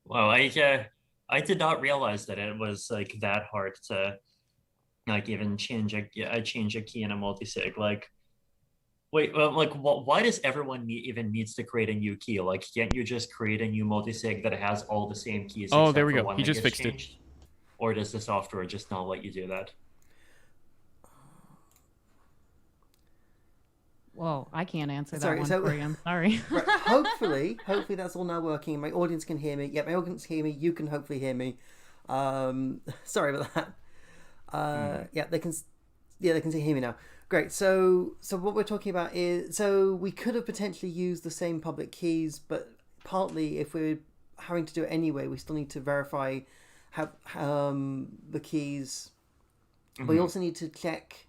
Well, I did not realize that it was like that hard to like even change a key in a multisig. Like, wait, like, why does everyone even needs to create a new key? Like, can't you just create a new multisig that has all the same keys? Oh, there we go. He just fixed it. Or does the software just not let you do that? Well, I can't answer that one for you. I'm sorry. Right, hopefully that's all now working. My audience can hear me. Yeah, my audience can hear me. You can hopefully hear me. Sorry about that. Yeah, they can hear me now. Great. So what we're talking about is, so we could have potentially used the same public keys, but partly if we're having to do it anyway, we still need to verify the keys. We also need to check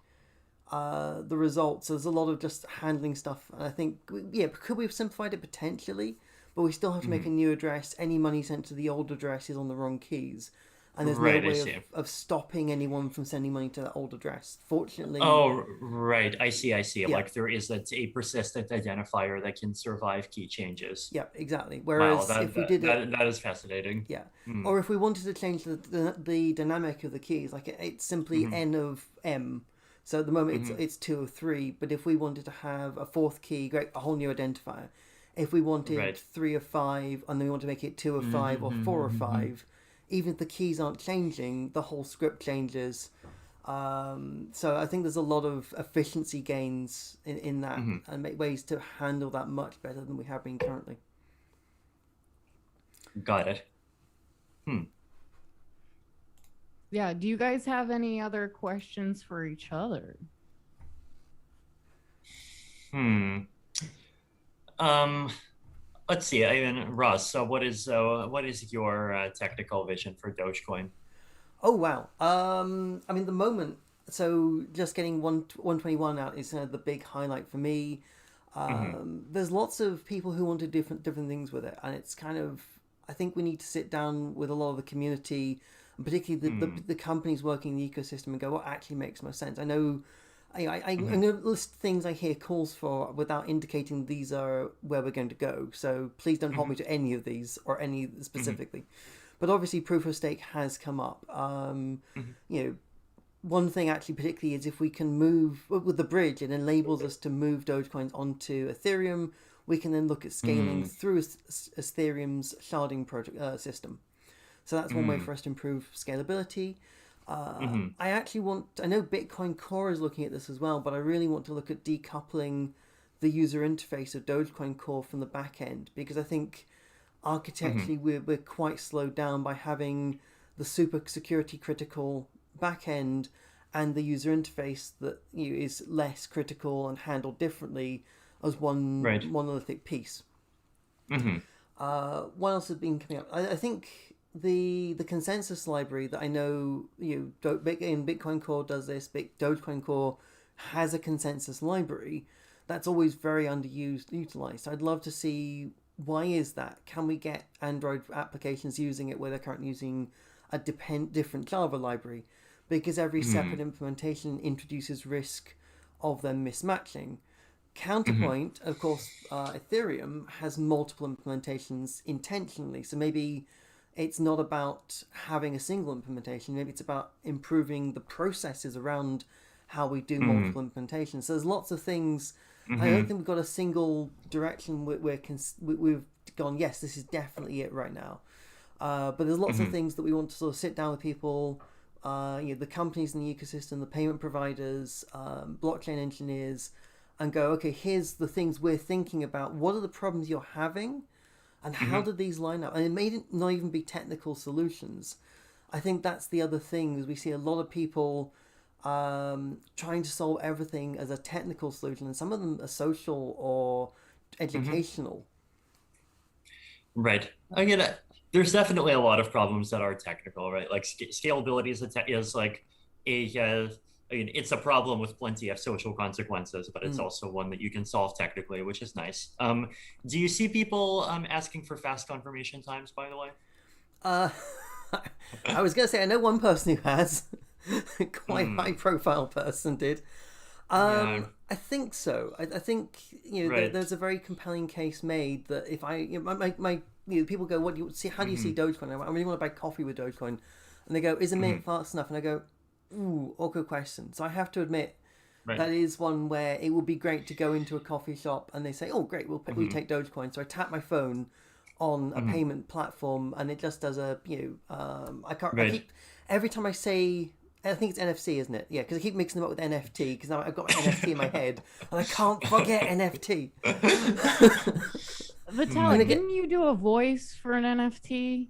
the results. So there's a lot of just handling stuff. And I think, could we have simplified it potentially? But we still have to make a new address. Any money sent to the old address is on the wrong keys. and there's Right, no I way see. of stopping anyone from sending money to that old address. Fortunately. Oh, right. I see. Yeah. Like there is a persistent identifier that can survive key changes. Yeah, exactly. Wow, Whereas that, if we that, did that, it, that is fascinating. yeah, Hmm. or if we wanted to change the dynamic of the keys, like it's simply Mhm. n of m. So at the moment Mhm. it's 2 of 3, but if we wanted to have a fourth key, great, a whole new identifier. If we wanted Right. 3 of 5, and then we want to make it 2 of 5 or 4 of Mhm. 5, even if the keys aren't changing, the whole script changes. So I think there's a lot of efficiency gains in that, Mhm. and make ways to handle that much better than we have been currently. Got it. Yeah. Do you guys have any other questions for each other? Let's see. I mean, Russ. So, what is your technical vision for Dogecoin? Oh wow. I mean, the moment. So just getting 121 out is the big highlight for me. There's lots of people who want to do different things with it, and it's kind of. I think we need to sit down with a lot of the community, and particularly the companies working in the ecosystem, and go, what actually makes most sense. I know. I'm going to list things I hear calls for without indicating these are where we're going to go. So please don't hold me to any of these or any specifically. But obviously, proof of stake has come up. You know, one thing actually particularly is if we can move with the bridge, it enables us to move Dogecoins onto Ethereum. We can then look at scaling through Ethereum's sharding project system. So that's one way for us to improve scalability. I actually I know Bitcoin Core is looking at this as well, but I really want to look at decoupling the user interface of Dogecoin Core from the back end, because I think architecturally we're quite slowed down by having the super security critical back end and the user interface that is less critical and handled differently as one monolithic piece. What else has been coming up? I think the consensus library that I know Bitcoin Core does this. Dogecoin Core has a consensus library that's always very utilized. I'd love to see, why is that? Can we get Android applications using it where they're currently using a different Java library? Because every separate implementation introduces risk of them mismatching. Counterpoint, of course, Ethereum has multiple implementations intentionally. So maybe it's not about having a single implementation. Maybe it's about improving the processes around how we do multiple implementations. So there's lots of things. I don't think we've got a single direction we've gone, yes, this is definitely it right now. But there's lots of things that we want to sort of sit down with people, the companies in the ecosystem, the payment providers, blockchain engineers, and go, okay, here's the things we're thinking about. What are the problems you're having? And how do these line up? And it may not even be technical solutions. I think that's the other thing, is we see a lot of people trying to solve everything as a technical solution, and some of them are social or educational. Right. I get it. There's definitely a lot of problems that are technical, right? Like scalability is like it's a problem with plenty of social consequences, but it's also one that you can solve technically, which is nice. Do you see people asking for fast confirmation times, by the way? I was going to say, I know one person who has. Quite high profile person did. I think so. I think there's a very compelling case made that if people go, what do you see? How do you see Dogecoin? I really want to buy coffee with Dogecoin, and they go, is a minute fast enough? And I go, ooh, awkward question. So I have to admit that is one where it would be great to go into a coffee shop and they say, oh great, we take Dogecoin. So I tap my phone on a payment platform and it just does I keep every time I say. I think it's NFC, isn't it? Yeah, because I keep mixing them up with NFT, because I've got NFT in my head, and I can't forget NFT. Vitalik, didn't you do a voice for an NFT?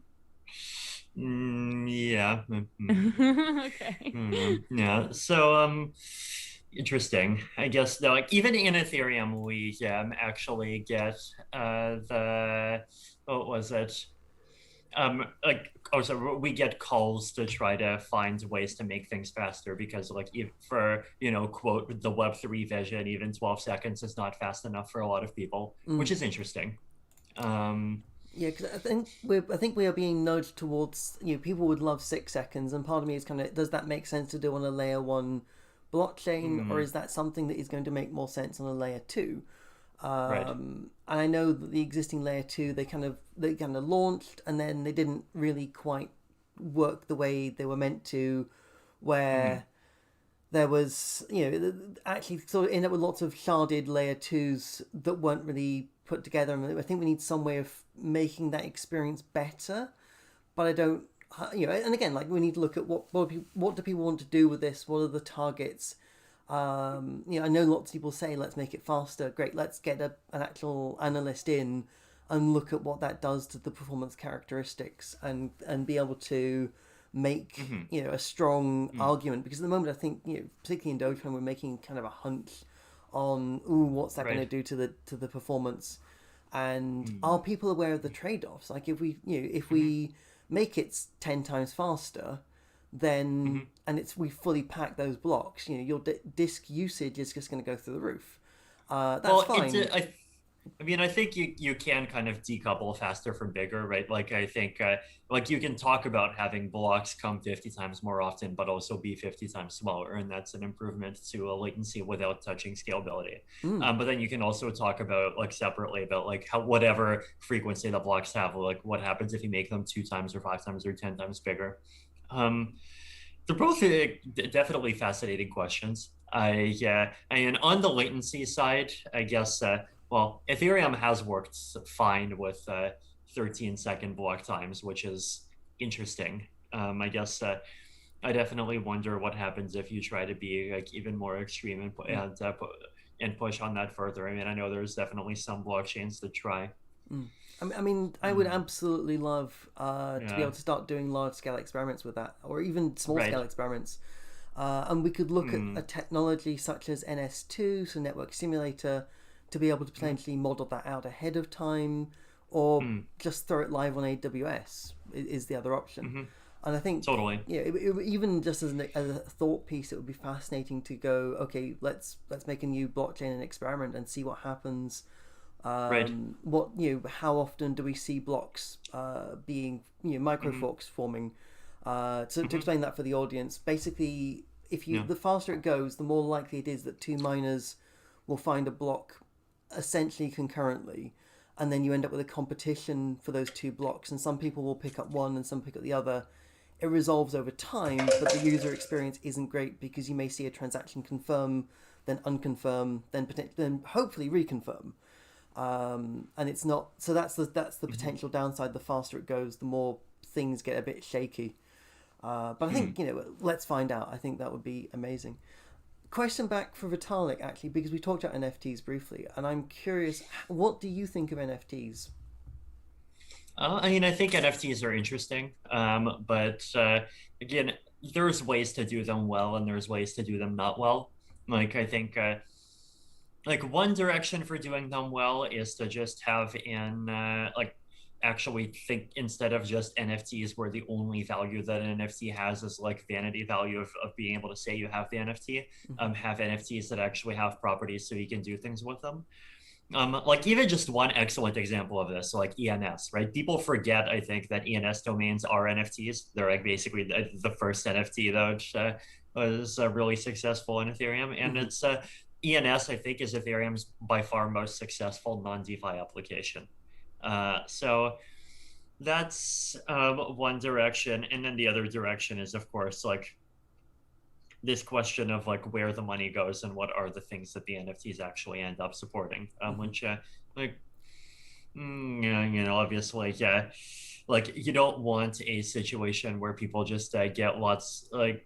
Yeah. Okay. Yeah. So, interesting. I guess though, like even in Ethereum, we actually get what was it? So we get calls to try to find ways to make things faster, because like if for quote the Web3 vision, even 12 seconds is not fast enough for a lot of people, which is interesting. Yeah, because I think we are being nudged towards, people would love 6 seconds, and part of me is kind of, does that make sense to do on a layer 1 blockchain, or is that something that is going to make more sense on a layer 2? Right. And I know that the existing layer 2, they kind of launched, and then they didn't really quite work the way they were meant to, where there was, actually sort of end up with lots of sharded layer 2s that weren't really put together. And I think we need some way of making that experience better, but I don't, and again, like, we need to look at what do people want to do with this? What are the targets? I know lots of people say, let's make it faster. Great, let's get an actual analyst in and look at what that does to the performance characteristics, and be able to make a strong argument. Because at the moment, I think, particularly in Dogecoin, we're making kind of a hunch on what's that going to do to the performance, and are people aware of the trade-offs? Like, if we make it 10 times faster, then and we fully pack those blocks, your disk usage is just going to go through the roof. That's fine. I think you can kind of decouple faster from bigger, right? Like, I think like, you can talk about having blocks come 50 times more often, but also be 50 times smaller, and that's an improvement to latency without touching scalability. But then you can also talk about, like, separately about, like, how whatever frequency the blocks have, like, what happens if you make them 2 times or 5 times or 10 times bigger. They're both definitely fascinating questions. And on the latency side, I guess, well, Ethereum has worked fine with 13-second block times, which is interesting. I guess I definitely wonder what happens if you try to be, like, even more extreme and push on that further. I mean, I know there's definitely some blockchains that try. I mean, I would absolutely love to be able to start doing large-scale experiments with that, or even small-scale experiments. And we could look at a technology such as NS2, so Network Simulator, to be able to potentially model that out ahead of time, or just throw it live on AWS is the other option. And I think totally, even just as a thought piece, it would be fascinating to go, okay, let's make a new blockchain and experiment and see what happens. What how often do we see blocks being micro forks forming? To explain that for the audience, basically, if the faster it goes, the more likely it is that 2 miners will find a block essentially concurrently, and then you end up with a competition for those 2 blocks, and some people will pick up one and some pick up the other. It resolves over time, but the user experience isn't great, because you may see a transaction confirm, then unconfirm, then hopefully reconfirm. And it's not, so that's the potential downside. The faster it goes, the more things get a bit shaky. But I think, let's find out. I think that would be amazing. Question back for Vitalik, actually, because we talked about NFTs briefly, and I'm curious, what do you think of NFTs? I think NFTs are interesting, but again, there's ways to do them well, and there's ways to do them not well. Like, I think like, one direction for doing them well is to just have actually think, instead of just NFTs where the only value that an NFT has is, like, vanity value of being able to say you have the NFT, have NFTs that actually have properties so you can do things with them. Like, even just one excellent example of this, like ENS, right? People forget, I think, that ENS domains are NFTs. They're, like, basically the first NFT that was really successful in Ethereum. And it's ENS, I think, is Ethereum's by far most successful non-DeFi application. So that's one direction. And then the other direction is, of course, like, this question of, like, where the money goes and what are the things that the NFTs actually end up supporting, which like, obviously, like, you don't want a situation where people just get lots, like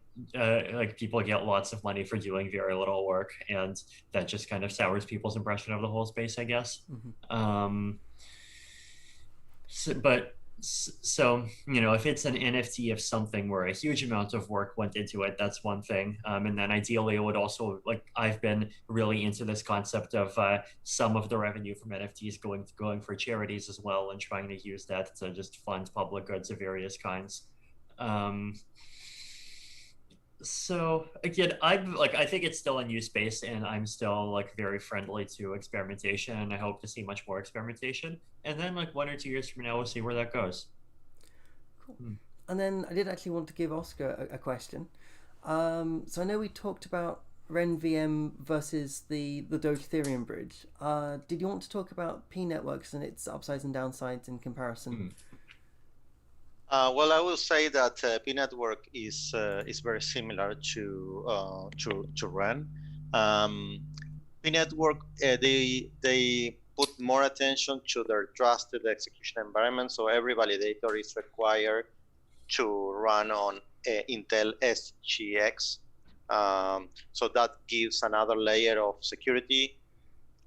people get lots of money for doing very little work, and that just kind of sours people's impression of the whole space, I guess. So, if it's an NFT of something where a huge amount of work went into it, that's one thing. And then ideally it would also, like, I've been really into this concept of some of the revenue from NFTs going for charities as well, and trying to use that to just fund public goods of various kinds. So again, I think it's still a new space, and I'm still like very friendly to experimentation, and I hope to see much more experimentation. And then like 1 or 2 years from now, we'll see where that goes. Cool. And then I did actually want to give Oscar a question. So I know we talked about RenVM versus the Doge Ethereum bridge. Did you want to talk about P networks and its upsides and downsides in comparison? Well, I will say that P network is very similar to Ren. P network they put more attention to their trusted execution environment, so every validator is required to run on Intel SGX. So that gives another layer of security.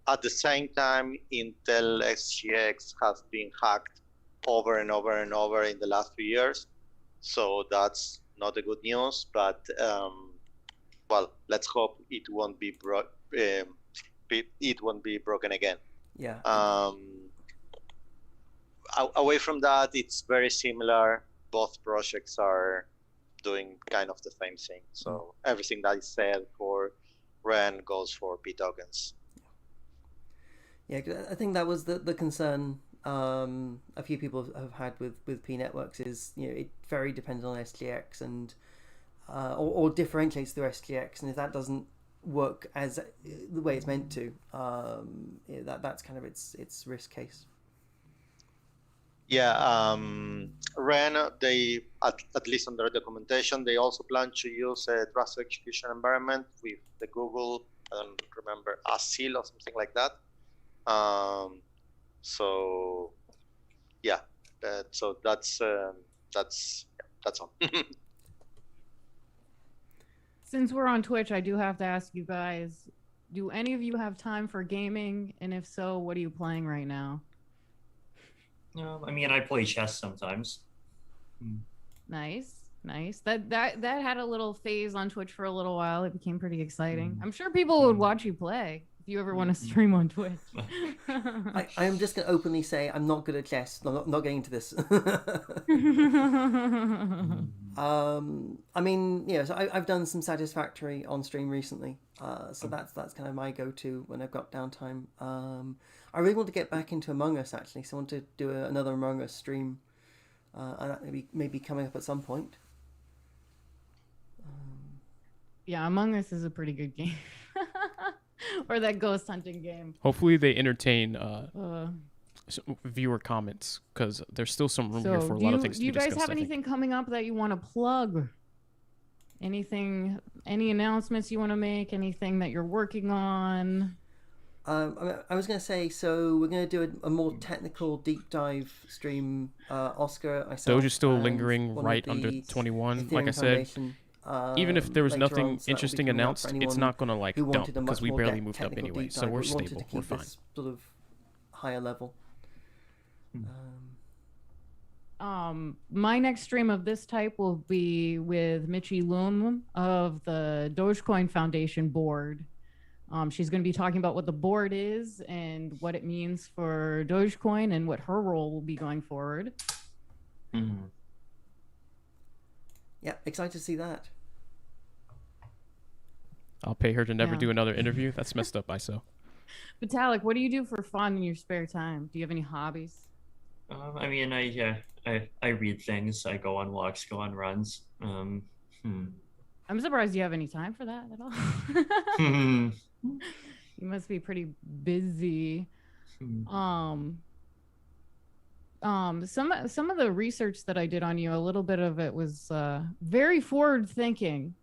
At the same time, Intel SGX has been hacked over and over and over in the last few years. So that's not the good news, but well, let's hope it won't be broken again. Yeah. Away from that, it's very similar. Both projects are doing kind of the same thing. So everything that is said for Ren goes for P tokens. Yeah, I think that was the concern a few people have had with P networks is, you know, it very depends on SGX and or differentiates through SGX, and if that doesn't work as the way it's meant to, you know, that's kind of its risk case. Yeah, Ren, they at least on their documentation, they also plan to use a trusted execution environment with the Google, I don't remember, ASIL or something like that. So yeah, so that's all. Since we're on Twitch, I do have to ask you guys, do any of you have time for gaming? And if so, what are you playing right now? I mean, I play chess sometimes. Nice. That had a little phase on Twitch for a little while. It became pretty exciting. I'm sure people would watch you play if you ever want to stream on Twitch. I am just going to openly say I'm not good at chess. I'm not getting into this. I mean, yeah, so I've done some Satisfactory on stream recently. So that's kind of my go-to when I've got downtime. I really want to get back into Among Us, actually. So I want to do another Among Us stream. And that maybe coming up at some point. Yeah, Among Us is a pretty good game. Or that ghost hunting game. Hopefully they entertain viewer comments, because there's still some room here for a lot of things to be discussed. Do you guys have anything coming up that you want to plug? Anything, any announcements you want to make? Anything that you're working on? I was going to say, so we're going to do a more technical deep dive stream. Oscar, Doge is still lingering right under 21. Like I said, even if there was nothing interesting announced, it's not going to like dump, because we barely moved up anyway. So we're stable. We're fine. Sort of higher level. My next stream of this type will be with Michi Loom of the Dogecoin Foundation board. She's going to be talking about what the board is and what it means for Dogecoin and what her role will be going forward. Yeah, excited to see that. I'll pay her to never do another interview. That's messed up, ISO. Vitalik, what do you do for fun in your spare time? Do you have any hobbies? I mean, I read things. I go on walks, go on runs. I'm surprised you have any time for that at all. You must be pretty busy. Some of the research that I did on you, a little bit of it was very forward thinking.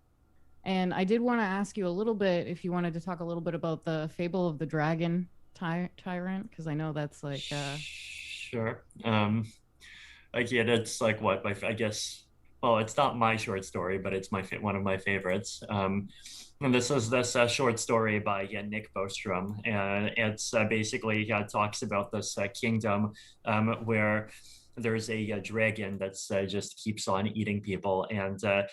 And I did want to ask you a little bit, if you wanted to talk a little bit about the Fable of the Dragon Tyrant, because I know that's like Sure. Again, it's like what I guess. Well, it's not my short story, but it's one of my favorites. And this is this short story by Nick Bostrom, and it's basically talks about this kingdom where there's a dragon that's just keeps on eating people, and at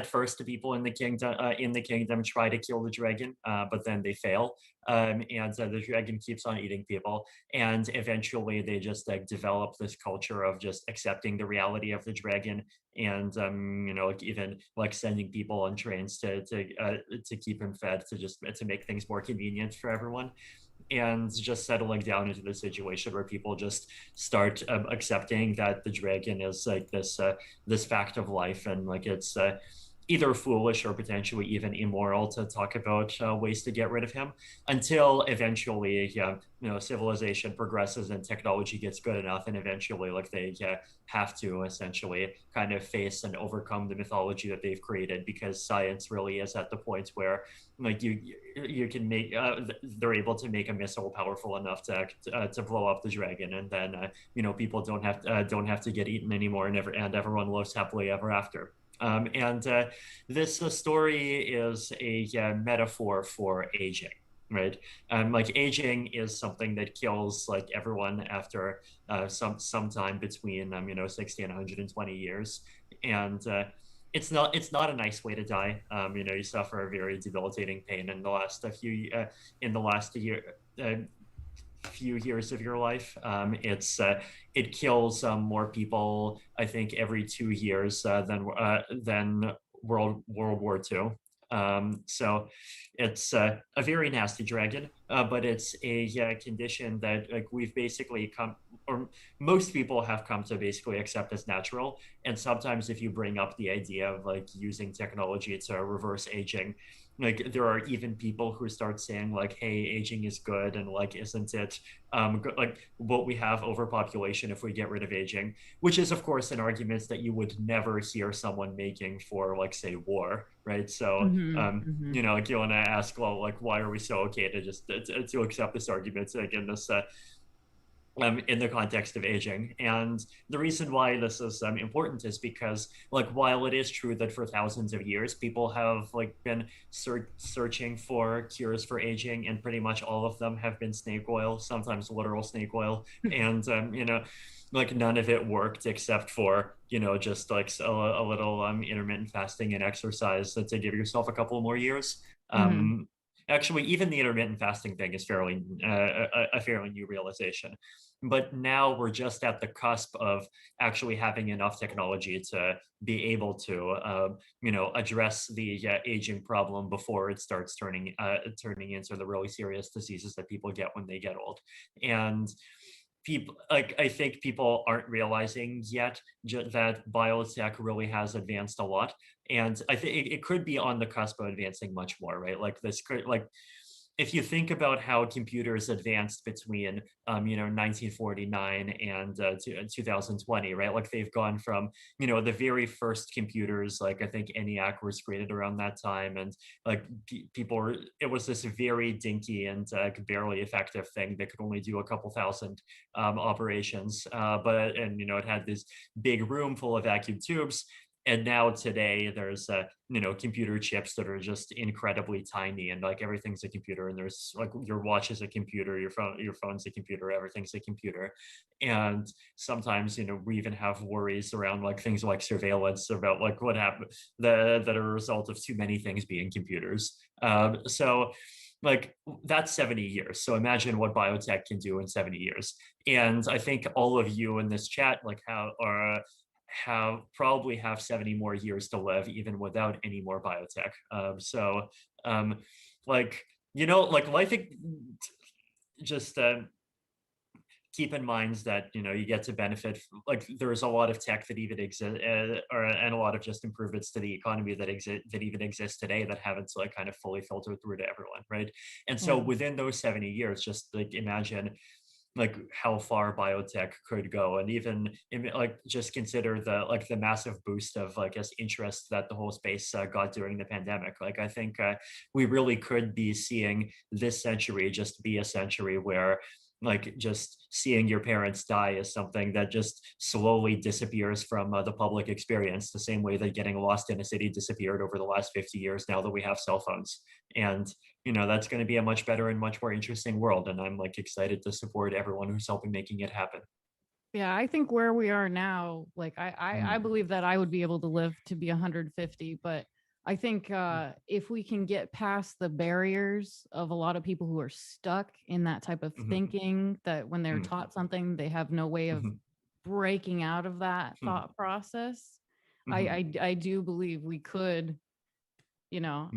first the people in the kingdom try to kill the dragon, but then they fail, and the dragon keeps on eating people, and eventually they just develop this culture of just accepting the reality of the dragon and like even like sending people on trains to keep him fed, to make things more convenient for everyone, and just settling down into the situation where people just start accepting that the dragon is like this fact of life, and like it's either foolish or potentially even immoral to talk about ways to get rid of him, until eventually, civilization progresses and technology gets good enough, and eventually, like they have to essentially kind of face and overcome the mythology that they've created, because science really is at the point where like you can make they're able to make a missile powerful enough to blow up the dragon, and then people don't have to get eaten anymore, and everyone lives happily ever after. And this story is a metaphor for aging, right? Like aging is something that kills like everyone after some time between 60 and 120 years, and it's not a nice way to die. You suffer a very debilitating pain in the last year. Few years of your life. It kills more people, I think, every 2 years than World War II. So it's a very nasty dragon, but it's a condition that like we've basically come, or most people have come to basically accept as natural. And sometimes if you bring up the idea of like using technology to reverse aging, like there are even people who start saying like, hey, aging is good, and like isn't it like what we have overpopulation if we get rid of aging, which is of course an argument that you would never hear someone making for like say war, right? So like you want to ask, well, like why are we so okay to just to accept this argument again, this in the context of aging. And the reason why this is important is because like while it is true that for thousands of years people have like been searching for cures for aging, and pretty much all of them have been snake oil, sometimes literal snake oil, and like none of it worked except for just like a little intermittent fasting and exercise to give yourself a couple more years. Actually, even the intermittent fasting thing is fairly a fairly new realization. But now we're just at the cusp of actually having enough technology to be able to, address the aging problem before it starts turning into the really serious diseases that people get when they get old. And people, like, I think people aren't realizing yet that biotech really has advanced a lot, and I think it could be on the cusp of advancing much more, right? Like this could, like, if you think about how computers advanced between 1949 and 2020, right? Like they've gone from the very first computers, like I think ENIAC was created around that time, and like it was this very dinky and barely effective thing that could only do a couple thousand operations, but it had this big room full of vacuum tubes. And now today there's computer chips that are just incredibly tiny, and like everything's a computer, and there's like your watch is a computer, your phone's a computer, everything's a computer. And sometimes we even have worries around like things like surveillance, about like what happened that are a result of too many things being computers. So like that's 70 years. So imagine what biotech can do in 70 years. And I think all of you in this chat like probably have 70 more years to live even without any more biotech. Like like life, just keep in mind that you get to benefit. Like there's a lot of tech that even exists, and a lot of just improvements to the economy that even exist today that haven't like kind of fully filtered through to everyone, right? And so within those 70 years, just like imagine like how far biotech could go, and even like just consider the massive boost of like interest that the whole space got during the pandemic. Like I think we really could be seeing this century just be a century where like just seeing your parents die is something that just slowly disappears from the public experience, the same way that getting lost in a city disappeared over the last 50 years now that we have cell phones. And that's going to be a much better and much more interesting world, and I'm like excited to support everyone who's helping making it happen. Yeah, I think where we are now, like I believe that I would be able to live to be 150, but I think if we can get past the barriers of a lot of people who are stuck in that type of thinking, that when they're taught something, they have no way of breaking out of that thought process. I do believe we could, you know,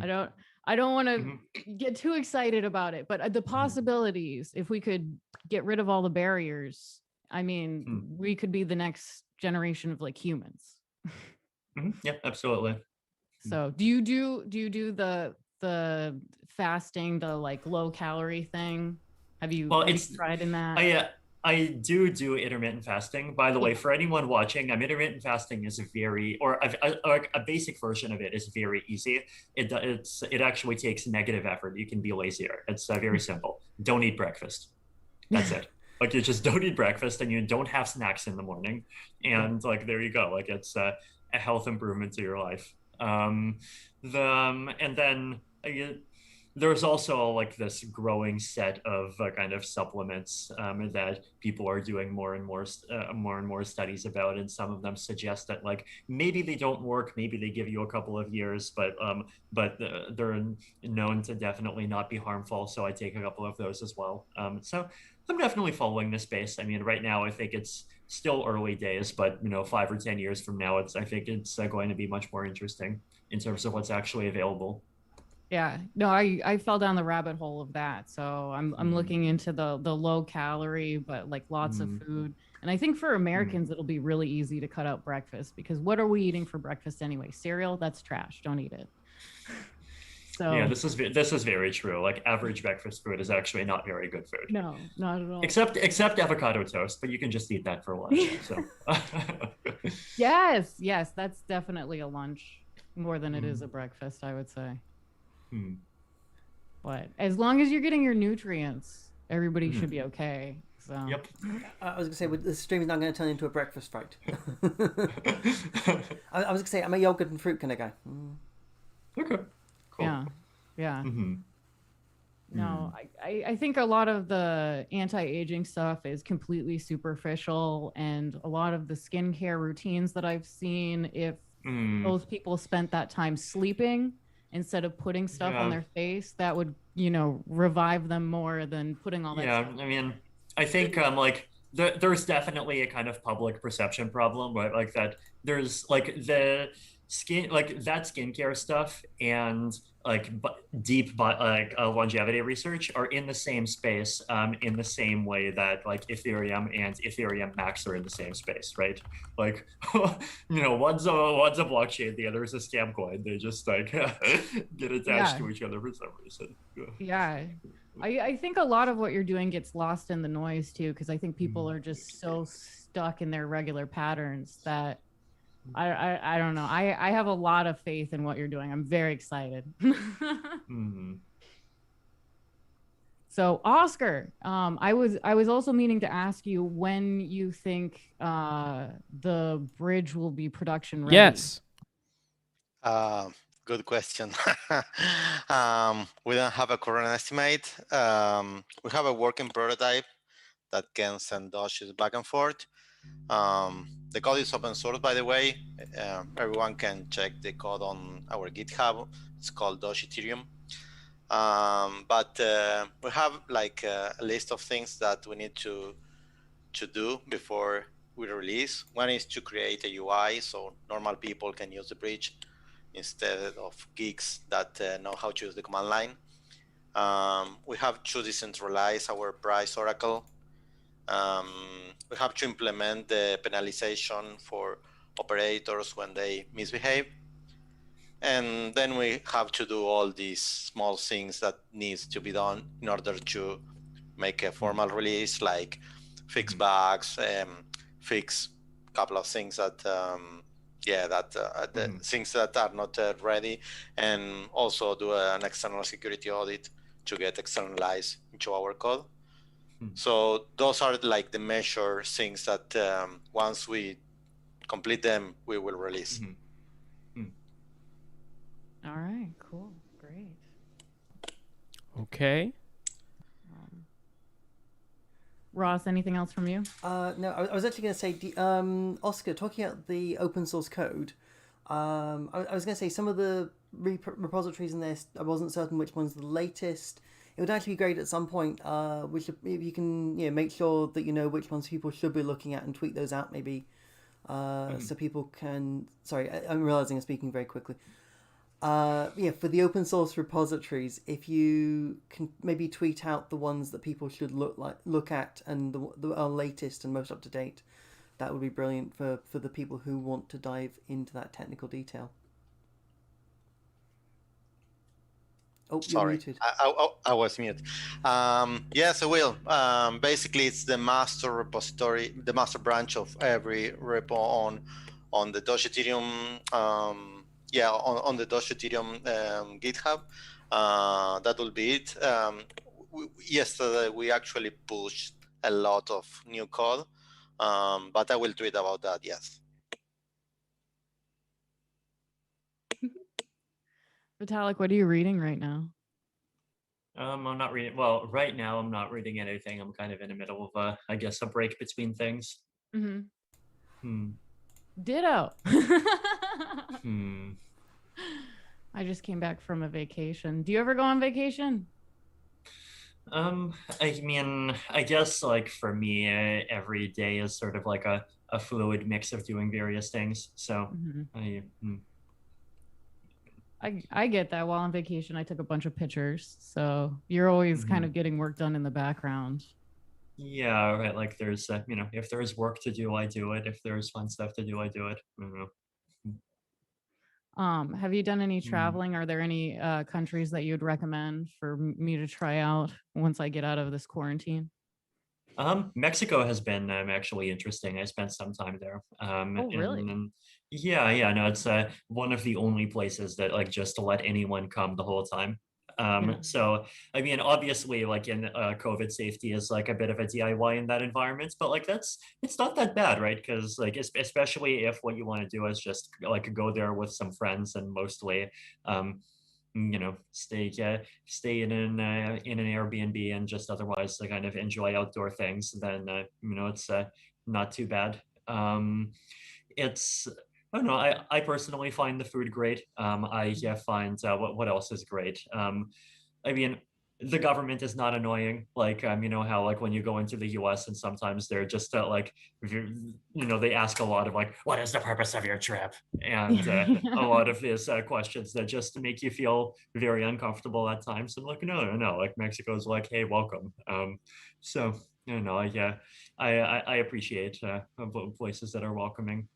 I don't want to get too excited about it, but the possibilities, if we could get rid of all the barriers, I mean, we could be the next generation of like humans. Yep, absolutely. So do you do the fasting, the like low calorie thing? Have you tried in that? I do intermittent fasting. By the way, for anyone watching, intermittent fasting is a basic version of it is very easy. It actually takes negative effort. You can be lazier. It's very simple. Don't eat breakfast. That's it. Like, you just don't eat breakfast and you don't have snacks in the morning, and like there you go. Like, it's a health improvement to your life. And then there's also like this growing set of kind of supplements that people are doing more and more studies about, and some of them suggest that like maybe they don't work, maybe they give you a couple of years, but they're known to definitely not be harmful. So I take a couple of those as well. So I'm definitely following this space. I mean, right now I think it's still early days, but 5 or 10 years from now, I think it's going to be much more interesting in terms of what's actually available. Yeah, no, I fell down the rabbit hole of that. So I'm looking into the low calorie, but like lots of food. And I think for Americans, it'll be really easy to cut out breakfast, because what are we eating for breakfast anyway? Cereal? That's trash. Don't eat it. So yeah, this is very true. Like, average breakfast food is actually not very good food. No, not at all. Except avocado toast, but you can just eat that for lunch. So yes, that's definitely a lunch more than it is a breakfast, I would say. But as long as you're getting your nutrients, everybody should be okay. So yep. I was gonna say, the stream is not going to turn into a breakfast fight. I was gonna say, I'm a yogurt and fruit kind of guy. Okay. Cool. Yeah. No, I think a lot of the anti-aging stuff is completely superficial, and a lot of the skincare routines that I've seen, if those people spent that time sleeping instead of putting stuff on their face, that would, revive them more than putting all that stuff. I mean, I think like there's definitely a kind of public perception problem, right? Like, that there's like the skin, like that skincare stuff and like deep longevity research are in the same space, in the same way that like Ethereum and Ethereum Max are in the same space, right? Like, one's a blockchain, the other is a scam coin. They just like get attached to each other for some reason. Yeah. I think a lot of what you're doing gets lost in the noise too, because I think people are just so stuck in their regular patterns that I don't know. I have a lot of faith in what you're doing. I'm very excited. So Oscar, I was also meaning to ask you when you think the bridge will be production ready. Yes. Good question. We don't have a current estimate. We have a working prototype that can send Doges back and forth. The code is open source, by the way. Everyone can check the code on our GitHub. It's called Doge Ethereum. But we have like a list of things that we need to do before we release. One is to create a UI so normal people can use the bridge instead of geeks that know how to use the command line. We have to decentralize our price oracle. We have to implement the penalization for operators when they misbehave. And then we have to do all these small things that needs to be done in order to make a formal release, like fix bugs, fix a couple of things that, the things that are not ready, and also do an external security audit to get externalized into our code. So those are like the measure things that once we complete them, we will release. All right, cool, great. Okay. Ross, anything else from you? No, I was actually going to say, Oscar, talking about the open source code, I was going to say some of the repositories in this, I wasn't certain which one's the latest. It would actually be great at some point, if you can make sure that you know which ones people should be looking at and tweet those out maybe so people can. Sorry, I'm realizing I'm speaking very quickly. For the open source repositories, if you can maybe tweet out the ones that people should look at and the are latest and most up to date, that would be brilliant for the people who want to dive into that technical detail. Oh, you're muted. I was mute. Yes, I will. Basically, it's the master repository, the master branch of every repo on the Doge Ethereum. On the Doge Ethereum GitHub. That will be it. Yesterday, we actually pushed a lot of new code, but I will tweet about that. Yes. Vitalik, what are you reading right now? I'm not reading. Well, right now I'm not reading anything. I'm kind of in the middle of a break between things. Ditto. I just came back from a vacation. Do you ever go on vacation? I mean, I guess like for me, every day is sort of like a fluid mix of doing various things. So I get that. While on vacation, I took a bunch of pictures. So you're always kind of getting work done in the background. Yeah, right. Like there's, if there's work to do, I do it. If there's fun stuff to do, I do it. Have you done any traveling? Are there any countries that you'd recommend for me to try out once I get out of this quarantine? Mexico has been actually interesting. I spent some time there. Oh, really? No, it's one of the only places that like just to let anyone come the whole time. So I mean, obviously, like in COVID, safety is like a bit of a DIY in that environment, but like it's not that bad, right? Because like especially if what you want to do is just like go there with some friends and mostly stay in an Airbnb and just otherwise to kind of enjoy outdoor things, then it's not too bad. It's I don't know. I personally find the food great. I find what else is great. I mean, the government is not annoying. Like how like when you go into the U.S. and sometimes they're just they ask a lot of like, what is the purpose of your trip? And a lot of these questions that just make you feel very uncomfortable at times. And like, no, like Mexico's like, hey, welcome. So I appreciate places that are welcoming.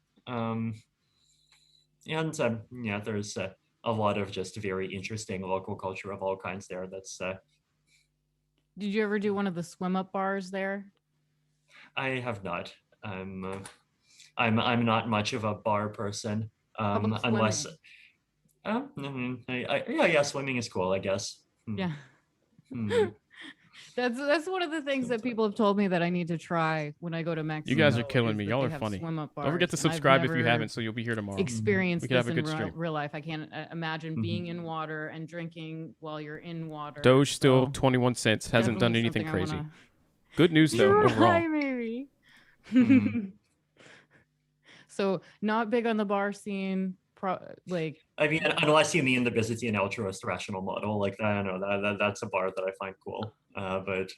There's a lot of just very interesting local culture of all kinds there. That's. Did you ever do one of the swim up bars there? I have not. I'm not much of a bar person. Unless. Swimming is cool, I guess. Yeah. That's one of the things that people have told me that I need to try when I go to Mexico. You guys are killing me. Y'all are funny. Don't forget to subscribe if you haven't, so you'll be here tomorrow. Experience this in real life. I can't imagine being in water and drinking while you're in water. Doge still 21 cents. Hasn't done anything crazy. Good news though overall. Maybe. So not big on the bar scene. I mean, unless you mean the Byzantine altruist rational model, like I don't know, that's a bar that I find cool. But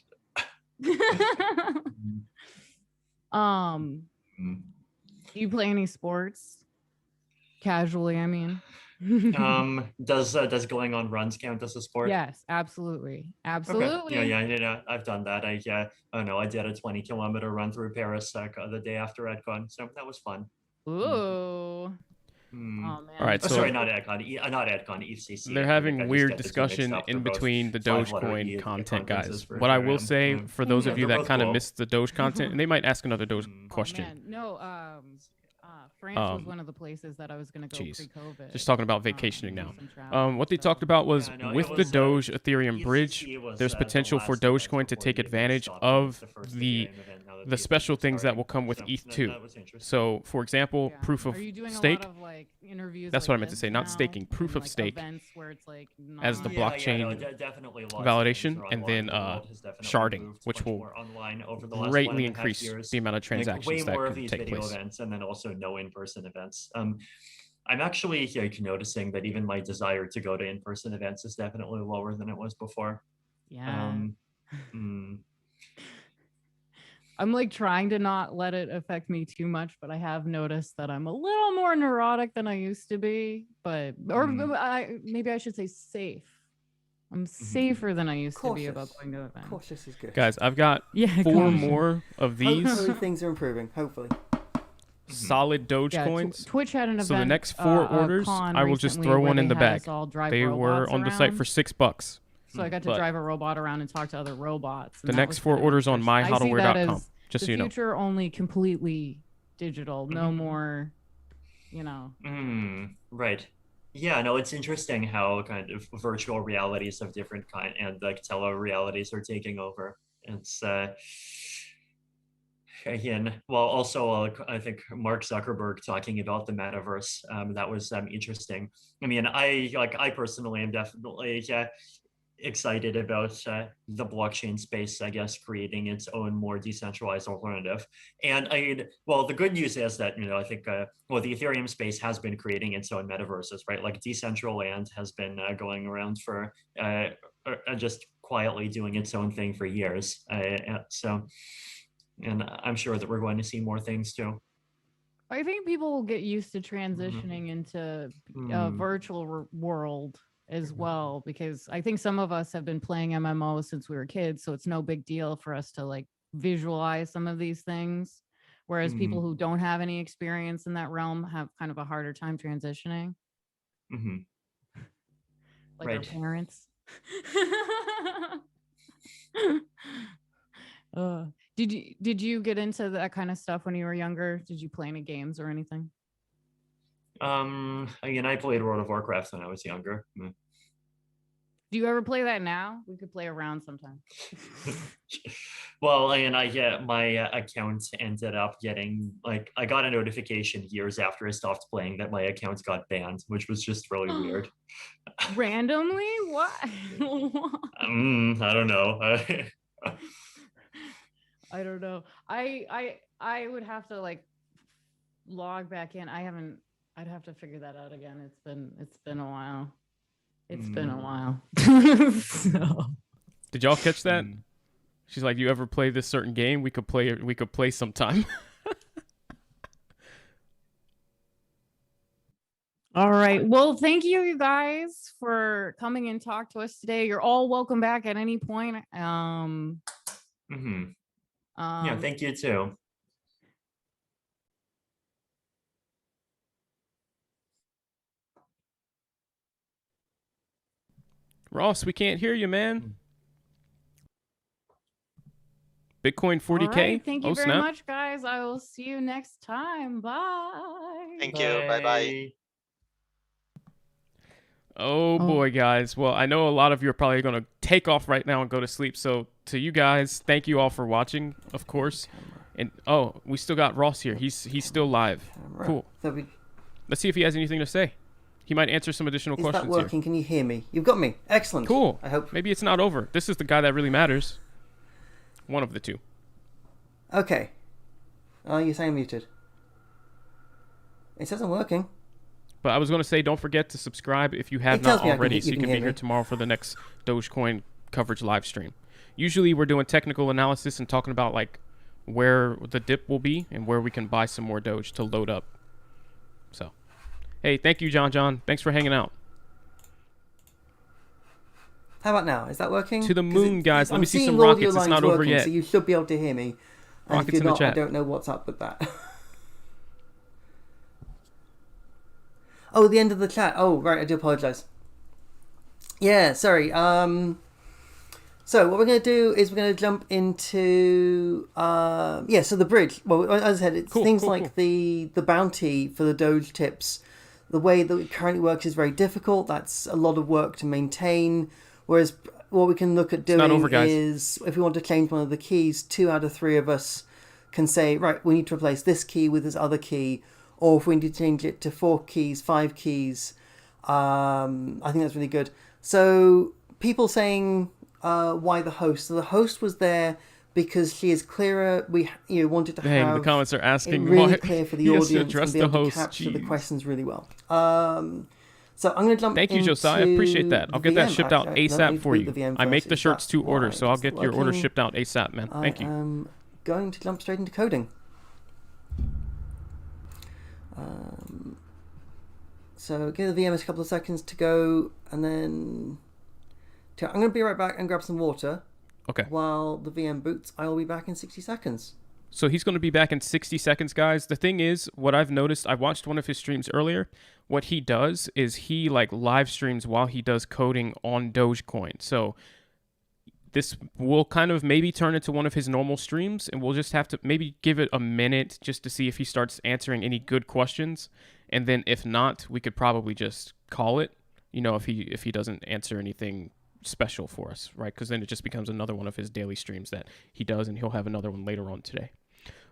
do you play any sports? Casually, I mean. Does going on runs count as a sport? Yes, absolutely. Okay. Yeah, I've done that. I don't know, I did a 20-kilometer run through Paris the day after EdCon, so that was fun. Ooh. Oh, man. All right, so sorry, not EdCon, ECC. They're having weird discussion in between the Dogecoin content, guys. What I will say for those of you that kind of missed the Doge content, and they might ask another Doge question. Man. No, France was one of the places that I was going to go pre-COVID. Just talking about vacationing now. What they talked about was with the Doge Ethereum bridge, there's potential for Dogecoin to take advantage of the special things that will come with ETH2. So, for example, proof of stake. That's what I meant to say, not staking. Proof of stake as the blockchain validation, and then sharding, which will greatly increase the amount of transactions that can take place. And then also no in-person events. I'm actually noticing that even my desire to go to in-person events is definitely lower than it was before. Yeah. I'm like trying to not let it affect me too much, but I have noticed that I'm a little more neurotic than I used to be. But maybe I should say safe. I'm safer than I used to be about going to events. Cautious is good. Guys, I've got 4 more of these. Hopefully things are improving. Hopefully. Solid Doge coins. Twitch had an event. So the next 4 orders, I will just throw one in the bag. They were on the site for $6. So I got to drive a robot around and talk to other robots. The next 4 orders on myhodleware.com. Just so you know. The future only completely digital. No more, you know. Right. Yeah, no, it's interesting how kind of virtual realities of different kind and like tele-realities are taking over. It's again, well, also I think Mark Zuckerberg talking about the metaverse. That was interesting. I mean, I personally am definitely excited about the blockchain space, I guess, creating its own more decentralized alternative. And I mean, well, the good news is that, I think, the Ethereum space has been creating its own metaverses, right? Like Decentraland has been going around for just quietly doing its own thing for years. And I'm sure that we're going to see more things too. I think people will get used to transitioning into a virtual world as well, because I think some of us have been playing MMOs since we were kids, so it's no big deal for us to like visualize some of these things, whereas people who don't have any experience in that realm have kind of a harder time transitioning. Like our parents. Did you get into that kind of stuff when you were younger? Did you play any games or anything? Again, I played World of Warcraft when I was younger. Do you ever play that now? We could play around sometime. Well, and my account ended up getting, like, I got a notification years after I stopped playing that my account got banned, which was just really weird. Randomly? What? I don't know. I don't know. I would have to like log back in. I'd have to figure that out again. It's been a while. It's been a while. So. Did y'all catch that? She's like, "You ever play this certain game? We could play sometime." All right. Well, thank you guys for coming and talk to us today. You're all welcome back at any point. Yeah, thank you too. Ross, we can't hear you, man. Bitcoin 40K. All right, thank you very much, guys. I will see you next time. Bye. Thank you. Bye-bye. Oh boy, guys. Well, I know a lot of you are probably going to take off right now and go to sleep. So to you guys, thank you all for watching, of course. And we still got Ross here. He's still live. Cool. Let's see if he has anything to say. He might answer some additional questions. Is that working? Here. Can you hear me? You've got me. Excellent. Cool. I hope. Maybe it's not over. This is the guy that really matters. One of the two. Okay. You're saying muted. It says I'm working. But I was going to say, don't forget to subscribe if you have not already, so you can be here tomorrow for the next Dogecoin coverage live stream. Usually we're doing technical analysis and talking about like where the dip will be and where we can buy some more Doge to load up. So, hey, thank you, John. Thanks for hanging out. How about now? Is that working? To the moon, guys. Let me see some rockets. It's not over yet. So you should be able to hear me. And rockets if you're in the not, chat. I don't know what's up with that. Oh, the end of the chat. Oh, right. I do apologize. Yeah, sorry. So what we're going to do is we're going to jump into so the bridge. Well, as I said, it's things like the bounty for the Doge tips. The way that it currently works is very difficult. That's a lot of work to maintain. Whereas what we can look at doing is if we want to change one of the keys, 2 out of 3 of us can say, right, we need to replace this key with this other key. Or if we need to change it to 4 keys, 5 keys. I think that's really good. So people saying why the host. So the host was there because she is clearer. We wanted to have the comments are asking really why clear for the audience and be able to capture the questions really well. So I'm going to jump Thank you, Josiah. I appreciate that. I'll get that shipped out ASAP for you. I make the shirts to order, so I'll get your order shipped out ASAP, man. Thank you. I am going to jump straight into coding. So give the VMs a couple of seconds to go, and then I'm going to be right back and grab some water. Okay. While the VM boots, I will be back in 60 seconds. So he's going to be back in 60 seconds, guys. The thing is, what I've noticed, I watched one of his streams earlier. What he does is he like live streams while he does coding on Dogecoin. So this will kind of maybe turn into one of his normal streams, and we'll just have to maybe give it a minute just to see if he starts answering any good questions. And then if not, we could probably just call it, you know, if he doesn't answer anything special for us, right? Because then it just becomes another one of his daily streams that he does, and he'll have another one later on today.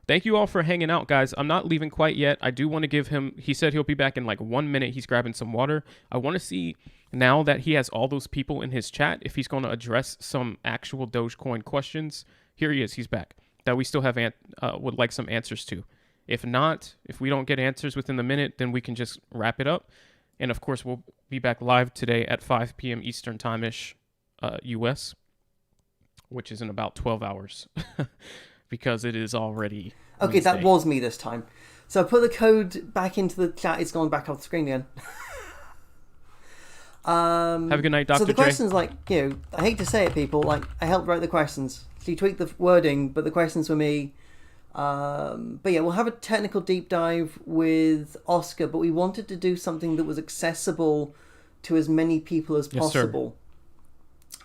Thank you all for hanging out, guys. I'm not leaving quite yet. I do want to give him, he said he'll be back in like 1 minute. He's grabbing some water. I want to see now that he has all those people in his chat, if he's going to address some actual Dogecoin questions. Here he is. He's back. That we still have would like some answers to. If not, if we don't get answers within the minute, then we can just wrap it up. And of course, we'll be back live today at 5 p.m. Eastern time-ish, US, which is in about 12 hours because it is already Okay, Wednesday. That was me this time. So I put the code back into the chat. It's gone back off the screen again. Have a good night, Dr. So the J. questions, like, you know, I hate to say it, people, like, I helped write the questions. So you tweaked the wording, but the questions were me. But yeah, we'll have a technical deep dive with Oscar, but we wanted to do something that was accessible to as many people as possible.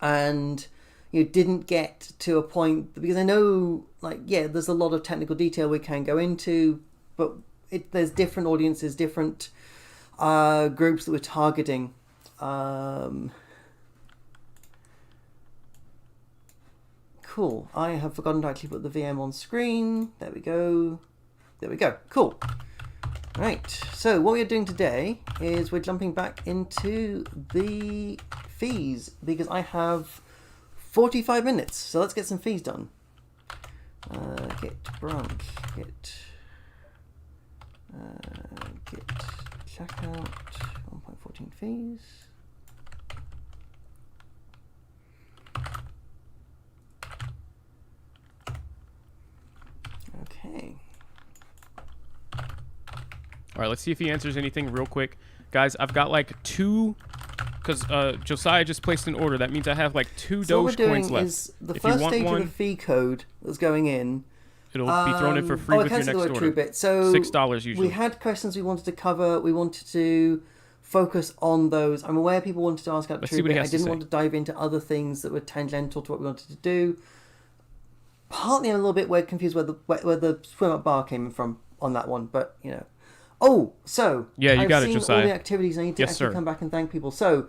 And you didn't get to a point, because I know, like, yeah, there's a lot of technical detail we can go into, but there's different audiences, different groups that we're targeting. Cool. I have forgotten to actually put the VM on screen. There we go. There we go. Cool. Right. So what we're doing today is we're jumping back into the fees because I have 45 minutes. So let's get some fees done. Git branch. Git checkout. 1.14 fees. Okay. All right, let's see if he answers anything real quick. Guys, I've got like 2, because Josiah just placed an order. That means I have like 2 So what Doge we're coins doing left. is the If you first want stage one, of the fee code that's going in. It'll be thrown in for free with your next order. Truebit. So $6 usually. We had questions we wanted to cover. We wanted to focus on those. I'm aware people wanted to ask about Truebit. I didn't want to dive into other things that were tangential to what we wanted to do. Partly I'm a little bit confused where the swim up bar came from on that one, but you know. Oh, so yeah, you got it, Josiah. All the activities. I need to actually come back and thank people. So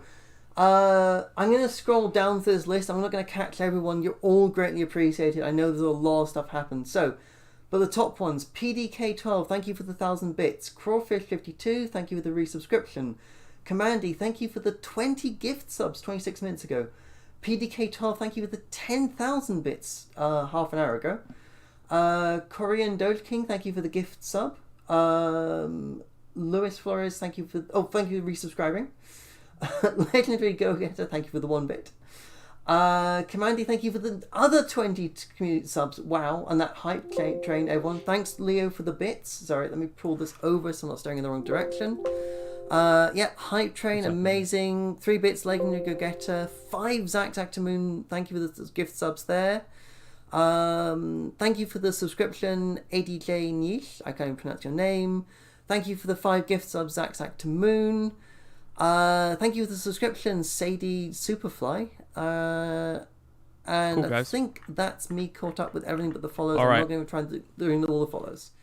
I'm going to scroll down through this list. I'm not going to catch everyone. You're all greatly appreciated. I know there's a lot of stuff happened. So, but the top ones: PDK12, thank you for the 1,000 bits. Crawfish52, thank you for the resubscription. Commandy, thank you for the 20 gift subs 26 minutes ago. PDK12, thank you for the 10,000 bits half an hour ago. Korean Doge King, thank you for the gift sub. Luis Flores, thank you for resubscribing. Legendary Go Getter, thank you for the 1 bit. Commandy, thank you for the other 20 community subs. Wow, and that hype train, everyone. Thanks, Leo, for the bits. Sorry, let me pull this over so I'm not staring in the wrong direction. Yeah, hype train, amazing. 3 bits, Legendary Go Getter. 5 Zack to Moon, thank you for the gift subs there. Thank you for the subscription, ADJ Niche. I can't even pronounce your name. Thank you for the 5 gift subs, Zack to Moon. Thank you for the subscription, Sadie Superfly. And cool, I think that's me caught up with everything but the follows. I'm not going to try and do all the follows.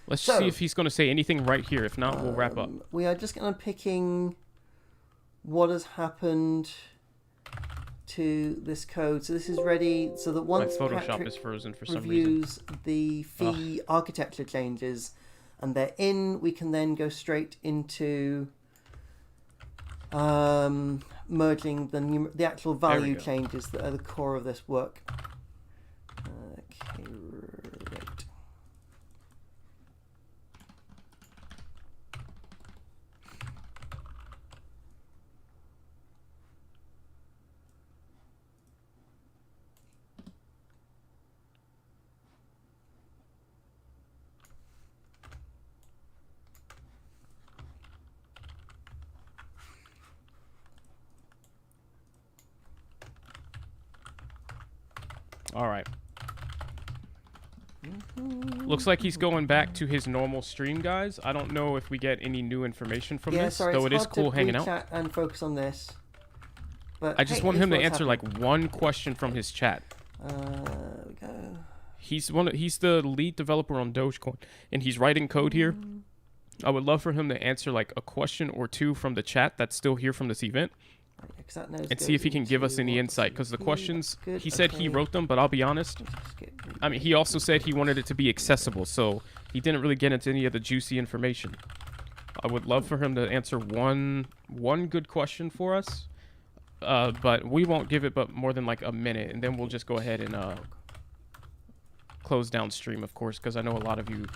Let's see if he's going to say anything right here. If not, we'll wrap up. We are just going to picking what has happened to this code. So this is ready. So that once my Photoshop is frozen for some reason. Reviews the fee architecture changes, and they're in, we can then go straight into merging the actual value changes that are the core of this work. Okay, right. All right. Looks like he's going back to his normal stream, guys. I don't know if we get any new information from this, sorry, though it's it is hard cool to hanging out. chat and focus on this. But I just hey, want at him least to what's answer happening. like one question from his chat. There we go. He's the lead developer on Dogecoin, and he's writing code here. I would love for him to answer like a question or two from the chat that's still here from this event, and see if he can give us any insight. Because the questions, he said he wrote them, but I'll be honest. I mean, he also said he wanted it to be accessible, so he didn't really get into any of the juicy information. I would love for him to answer one good question for us, but we won't give it but more than like a minute, and then we'll just go ahead and close down stream, of course, because I know a lot of you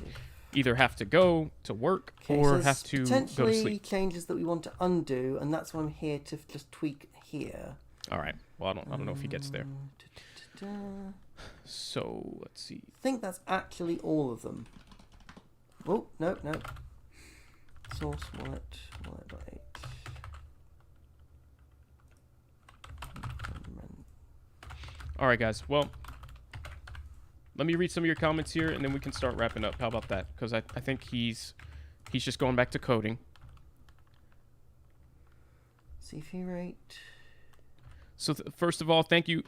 either have to go to work or have to go to potentially sleep. changes that we want to undo, and that's why I'm here to just tweak here. All right. Well, I don't know if he gets there. So let's see. I think that's actually all of them. Oh, no. Source wallet 8. All right, guys. Well, let me read some of your comments here, and then we can start wrapping up. How about that? Because I think he's just going back to coding. CP rate. So first of all, thank you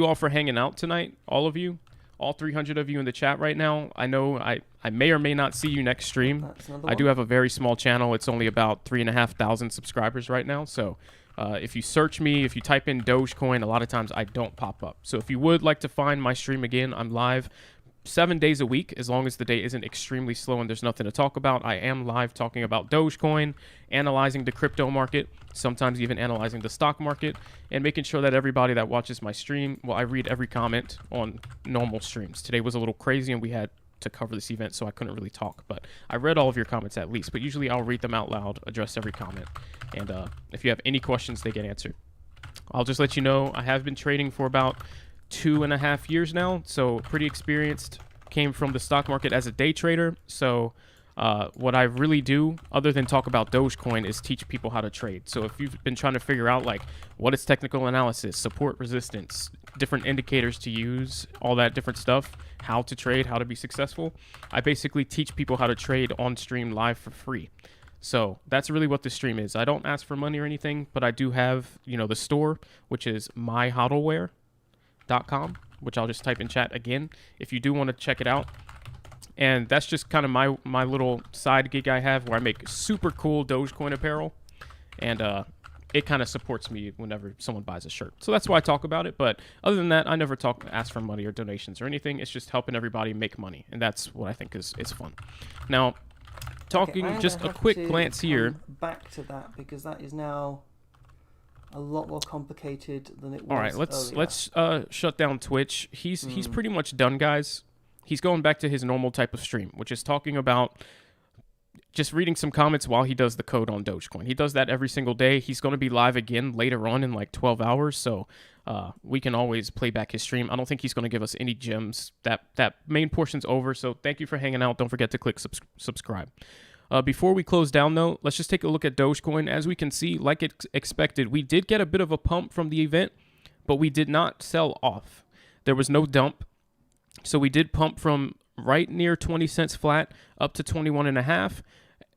all for hanging out tonight, all of you, all 300 of you in the chat right now. I know I may or may not see you next stream. I do have a very small channel. It's only about 3,500 subscribers right now. So if you search me, if you type in Dogecoin, a lot of times I don't pop up. So if you would like to find my stream again, I'm live 7 days a week, as long as the day isn't extremely slow and there's nothing to talk about. I am live talking about Dogecoin, analyzing the crypto market, sometimes even analyzing the stock market, and making sure that everybody that watches my stream, well, I read every comment on normal streams. Today was a little crazy and we had to cover this event, so I couldn't really talk, but I read all of your comments at least. But usually I'll read them out loud, address every comment, and if you have any questions, they get answered. I'll just let you know I have been trading for about 2.5 years now, so pretty experienced. Came from the stock market as a day trader, so what I really do, other than talk about Dogecoin, is teach people how to trade. So if you've been trying to figure out like what is technical analysis, support, resistance, different indicators to use, all that different stuff, how to trade, how to be successful, I basically teach people how to trade on stream live for free. So that's really what the stream is. I don't ask for money or anything, but I do have, the store, which is myhodleware.com, which I'll just type in chat again if you do want to check it out. And that's just kind of my little side gig I have, where I make super cool Dogecoin apparel, and it kind of supports me whenever someone buys a shirt. So that's why I talk about it. But other than that, I never ask for money or donations or anything. It's just helping everybody make money, and that's what I think is fun. Now, talking just a quick glance here. Back to that, because that is now a lot more complicated than it was. All right, let's shut down Twitch. He's pretty much done, guys. He's going back to his normal type of stream, which is talking about just reading some comments while he does the code on Dogecoin. He does that every single day. He's going to be live again later on in like 12 hours, so we can always play back his stream. I don't think he's going to give us any gems. That main portion's over, so thank you for hanging out. Don't forget to click subscribe. Before we close down, though, let's just take a look at Dogecoin. As we can see, like expected, we did get a bit of a pump from the event, but we did not sell off. There was no dump. So we did pump from right near 20 cents flat up to 21.5,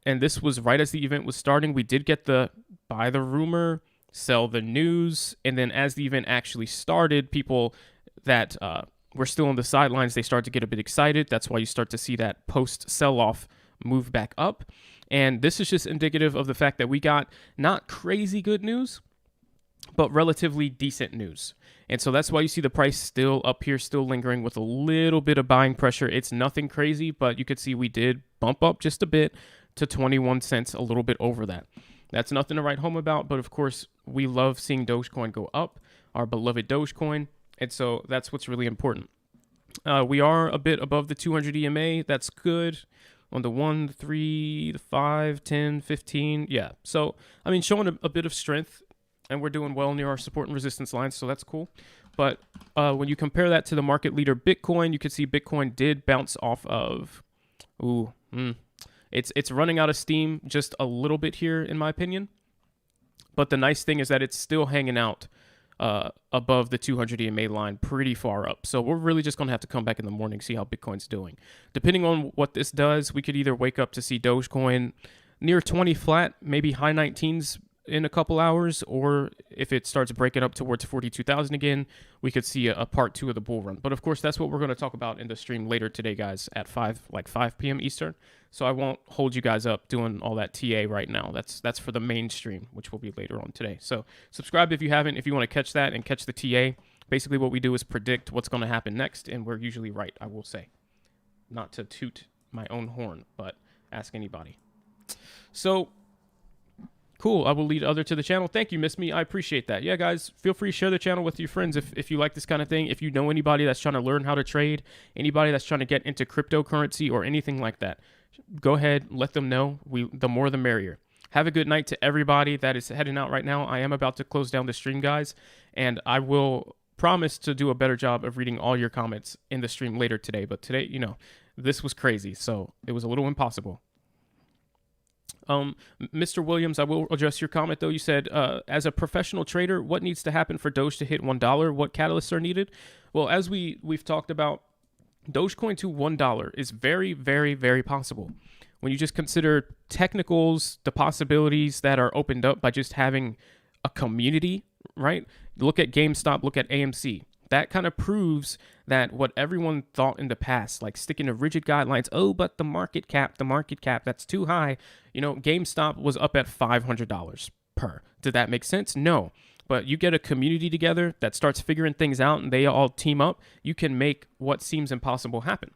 and this was right as the event was starting. We did get the buy the rumor, sell the news, and then as the event actually started, people that were still on the sidelines, they start to get a bit excited. That's why you start to see that post sell-off move back up. And this is just indicative of the fact that we got not crazy good news, but relatively decent news. And so that's why you see the price still up here, still lingering with a little bit of buying pressure. It's nothing crazy, but you could see we did bump up just a bit to 21 cents, a little bit over that. That's nothing to write home about, but of course, we love seeing Dogecoin go up, our beloved Dogecoin, and so that's what's really important. We are a bit above the 200 EMA. That's good. On the 1, 3, the 5, 10, 15. Yeah. So, I mean, showing a bit of strength, and we're doing well near our support and resistance lines, so that's cool. But when you compare that to the market leader Bitcoin, you can see Bitcoin did bounce off of, it's running out of steam just a little bit here, in my opinion. But the nice thing is that it's still hanging out above the 200 EMA line pretty far up. So we're really just going to have to come back in the morning, see how Bitcoin's doing. Depending on what this does, we could either wake up to see Dogecoin near 20 flat, maybe high 19s in a couple hours, or if it starts breaking up towards 42,000 again, we could see a part 2 of the bull run. But of course, that's what we're going to talk about in the stream later today, guys, at 5 p.m. Eastern. So I won't hold you guys up doing all that TA right now. That's for the main stream, which will be later on today. So subscribe if you haven't, if you want to catch that and catch the TA. Basically what we do is predict what's going to happen next, and we're usually right, I will say. Not to toot my own horn, but ask anybody. So cool. I will lead other to the channel. Thank you, Miss Me. I appreciate that. Yeah, guys, feel free to share the channel with your friends if you like this kind of thing. If you know anybody that's trying to learn how to trade, anybody that's trying to get into cryptocurrency or anything like that, go ahead, let them know. The more the merrier. Have a good night to everybody that is heading out right now. I am about to close down the stream, guys, and I will promise to do a better job of reading all your comments in the stream later today. But today, this was crazy, so it was a little impossible. Mr. Williams, I will address your comment though. You said, as a professional trader, what needs to happen for Doge to hit $1? What catalysts are needed? Well, as we've talked about, Dogecoin to $1 is very, very, very possible. When you just consider technicals, the possibilities that are opened up by just having a community, right? Look at GameStop, look at AMC. That kind of proves that what everyone thought in the past, like sticking to rigid guidelines, but the market cap, that's too high. GameStop was up at $500 per. Did that make sense? No. But you get a community together that starts figuring things out and they all team up, you can make what seems impossible happen.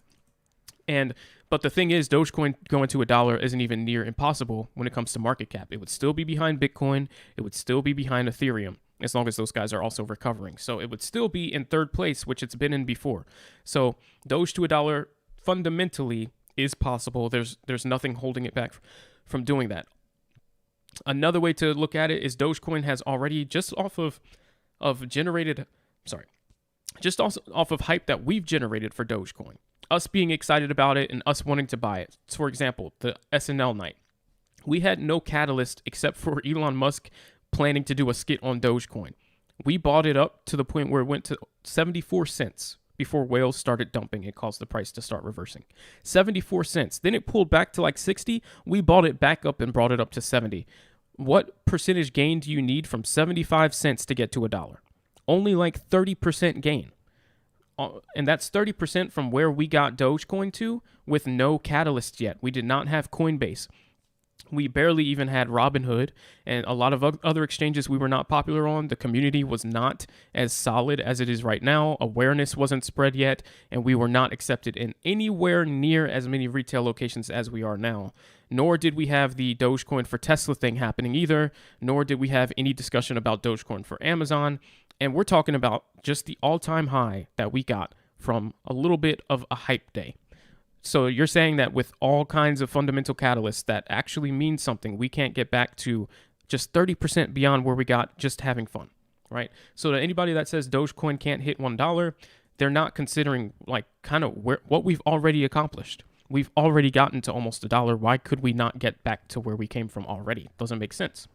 But the thing is, Dogecoin going to $1 isn't even near impossible when it comes to market cap. It would still be behind Bitcoin. It would still be behind Ethereum, as long as those guys are also recovering. So it would still be in third place, which it's been in before. So Doge to $1 fundamentally is possible. There's nothing holding it back from doing that. Another way to look at it is Dogecoin has already, just off of hype that we've generated for Dogecoin, us being excited about it and us wanting to buy it. For example, the SNL night. We had no catalyst except for Elon Musk planning to do a skit on Dogecoin. We bought it up to the point where it went to 74 cents before whales started dumping. It caused the price to start reversing. 74 cents. Then it pulled back to like 60. We bought it back up and brought it up to 70. What percentage gain do you need from 75 cents to get to $1? Only like 30% gain. And that's 30% from where we got Dogecoin to with no catalyst yet. We did not have Coinbase. We barely even had Robinhood, and a lot of other exchanges we were not popular on. The community was not as solid as it is right now. Awareness wasn't spread yet, and we were not accepted in anywhere near as many retail locations as we are now. Nor did we have the Dogecoin for Tesla thing happening either, nor did we have any discussion about Dogecoin for Amazon. And we're talking about just the all-time high that we got from a little bit of a hype day. So you're saying that with all kinds of fundamental catalysts that actually mean something, we can't get back to just 30% beyond where we got just having fun, right? So to anybody that says Dogecoin can't hit $1, they're not considering like kind of what we've already accomplished. We've already gotten to almost $1. Why could we not get back to where we came from already? Doesn't make sense.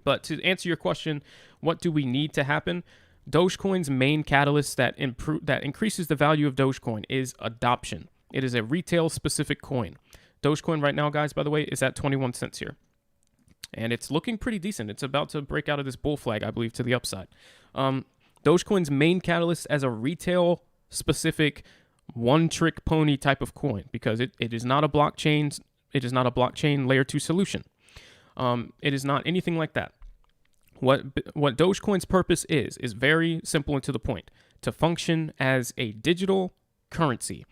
But to answer your question, what do we need to happen? Dogecoin's main catalyst that increases the value of Dogecoin is adoption. It is a retail-specific coin. Dogecoin right now, guys, by the way, is at 21 cents here. And it's looking pretty decent. It's about to break out of this bull flag, I believe, to the upside. Dogecoin's main catalyst as a retail-specific one-trick pony type of coin, because it is not a blockchain. It is not a blockchain layer 2 solution. It is not anything like that. What Dogecoin's purpose is very simple and to the point: to function as a digital currency,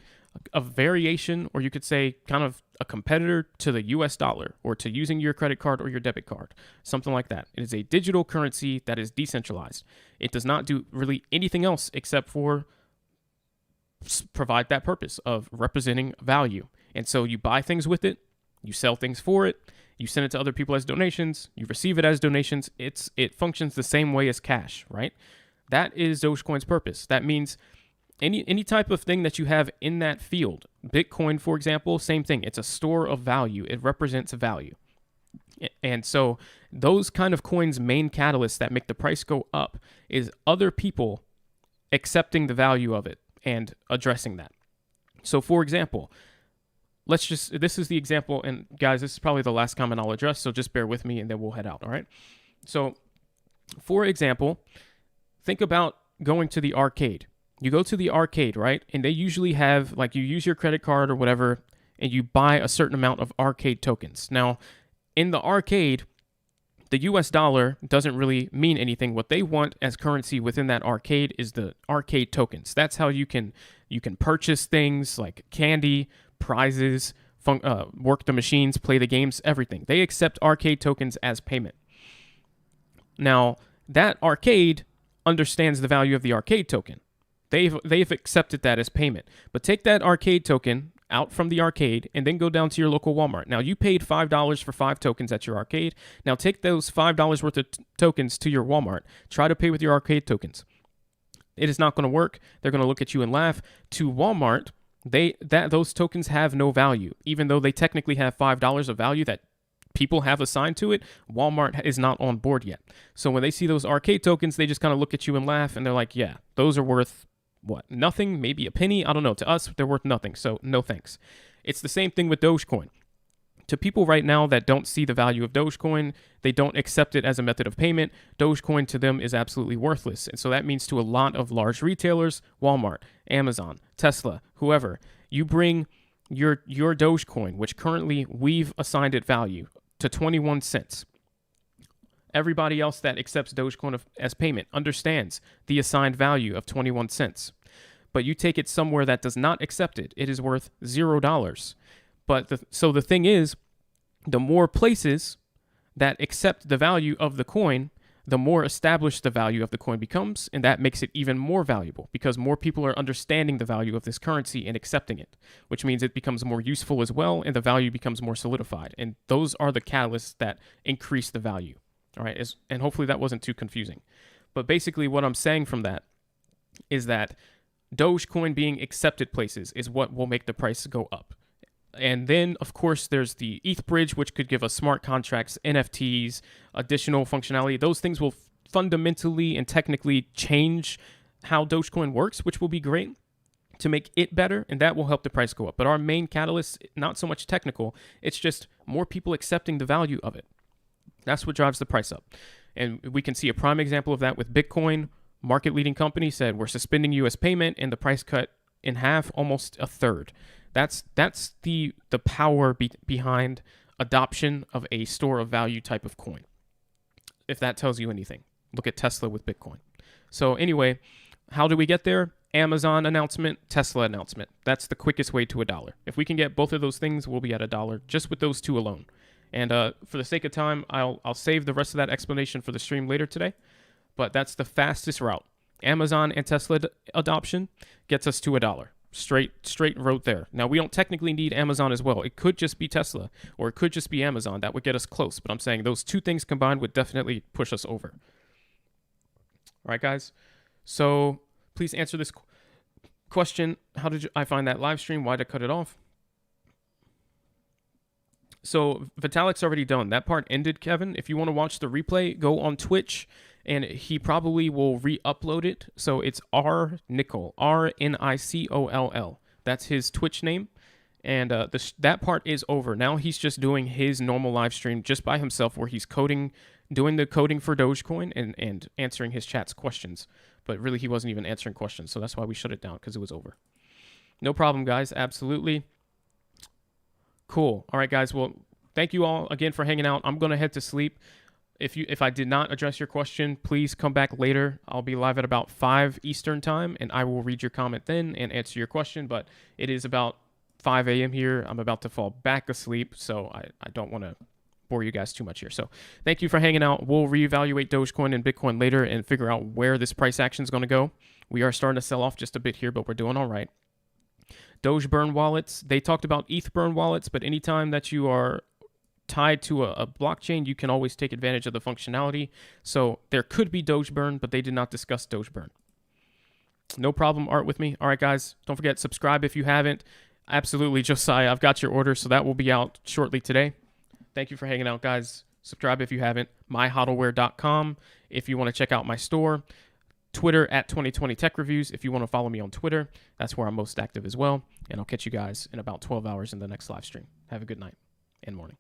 a variation, or you could say kind of a competitor to the US dollar, or to using your credit card or your debit card, something like that. It is a digital currency that is decentralized. It does not do really anything else except for provide that purpose of representing value. And so you buy things with it, you sell things for it, you send it to other people as donations, you receive it as donations. It functions the same way as cash, right? That is Dogecoin's purpose. That means any type of thing that you have in that field. Bitcoin, for example, same thing. It's a store of value. It represents value. And so those kind of coins' main catalysts that make the price go up is other people accepting the value of it and addressing that. So for example, this is the example, and guys, this is probably the last comment I'll address, so just bear with me and then we'll head out, all right? So for example, think about going to the arcade. You go to the arcade, right? And they usually have, like, you use your credit card or whatever, and you buy a certain amount of arcade tokens. Now, in the arcade, the US dollar doesn't really mean anything. What they want as currency within that arcade is the arcade tokens. That's how you can purchase things like candy, prizes, work the machines, play the games, everything. They accept arcade tokens as payment. Now, that arcade understands the value of the arcade token. They've accepted that as payment. But take that arcade token out from the arcade and then go down to your local Walmart. Now, you paid $5 for 5 tokens at your arcade. Now, take those $5 worth of tokens to your Walmart. Try to pay with your arcade tokens. It is not going to work. They're going to look at you and laugh. To Walmart, those tokens have no value. Even though they technically have $5 of value that people have assigned to it, Walmart is not on board yet. So when they see those arcade tokens, they just kind of look at you and laugh, and they're like, yeah, those are worth what? Nothing? Maybe a penny? I don't know. To us, they're worth nothing. So no thanks. It's the same thing with Dogecoin. To people right now that don't see the value of Dogecoin, they don't accept it as a method of payment, Dogecoin to them is absolutely worthless. And so that means to a lot of large retailers, Walmart, Amazon, Tesla, whoever, you bring your Dogecoin, which currently we've assigned it value, to 21 cents. Everybody else that accepts Dogecoin as payment understands the assigned value of 21 cents. But you take it somewhere that does not accept it, it is worth $0. But so the thing is, the more places that accept the value of the coin, the more established the value of the coin becomes, and that makes it even more valuable because more people are understanding the value of this currency and accepting it, which means it becomes more useful as well, and the value becomes more solidified. And those are the catalysts that increase the value. All right, and hopefully that wasn't too confusing. But basically what I'm saying from that is that Dogecoin being accepted places is what will make the price go up. And then, of course, there's the ETH bridge, which could give us smart contracts, NFTs, additional functionality. Those things will fundamentally and technically change how Dogecoin works, which will be great to make it better, and that will help the price go up. But our main catalyst, not so much technical, it's just more people accepting the value of it. That's what drives the price up. And we can see a prime example of that with Bitcoin. Market-leading company said, we're suspending U.S. payment, and the price cut in half, almost a third. That's the power behind adoption of a store of value type of coin. If that tells you anything, look at Tesla with Bitcoin. So anyway, how do we get there? Amazon announcement, Tesla announcement. That's the quickest way to $1. If we can get both of those things, we'll be at $1 just with those two alone. And for the sake of time, I'll save the rest of that explanation for the stream later today. But that's the fastest route. Amazon and Tesla adoption gets us to $1. Straight road there. Now, we don't technically need Amazon as well. It could just be Tesla, or it could just be Amazon. That would get us close. But I'm saying those two things combined would definitely push us over. All right, guys. So please answer this question. How did I find that live stream? Why did I cut it off? So Vitalik's already done. That part ended, Kevin. If you want to watch the replay, go on Twitch, and he probably will re-upload it. So it's R-Nicol, R-N-I-C-O-L-L. That's his Twitch name. And that part is over. Now he's just doing his normal live stream just by himself where he's doing the coding for Dogecoin and answering his chat's questions. But really, he wasn't even answering questions. So that's why we shut it down, because it was over. No problem, guys. Absolutely. Cool. All right, guys. Well, thank you all again for hanging out. I'm going to head to sleep. If I did not address your question, please come back later. I'll be live at about 5 Eastern time, and I will read your comment then and answer your question. But it is about 5 a.m. here. I'm about to fall back asleep, so I don't want to bore you guys too much here. So thank you for hanging out. We'll reevaluate Dogecoin and Bitcoin later and figure out where this price action is going to go. We are starting to sell off just a bit here, but we're doing all right. Doge burn wallets. They talked about ETH burn wallets, but anytime that you are tied to a blockchain, you can always take advantage of the functionality. So there could be Doge burn, but they did not discuss Doge burn. No problem, Art with me. All right, guys, don't forget, subscribe if you haven't. Absolutely, Josiah, I've got your order, so that will be out shortly today. Thank you for hanging out, guys. Subscribe if you haven't. myhodleware.com if you want to check out my store. Twitter at 2020 Tech Reviews if you want to follow me on Twitter. That's where I'm most active as well. And I'll catch you guys in about 12 hours in the next live stream. Have a good night and morning.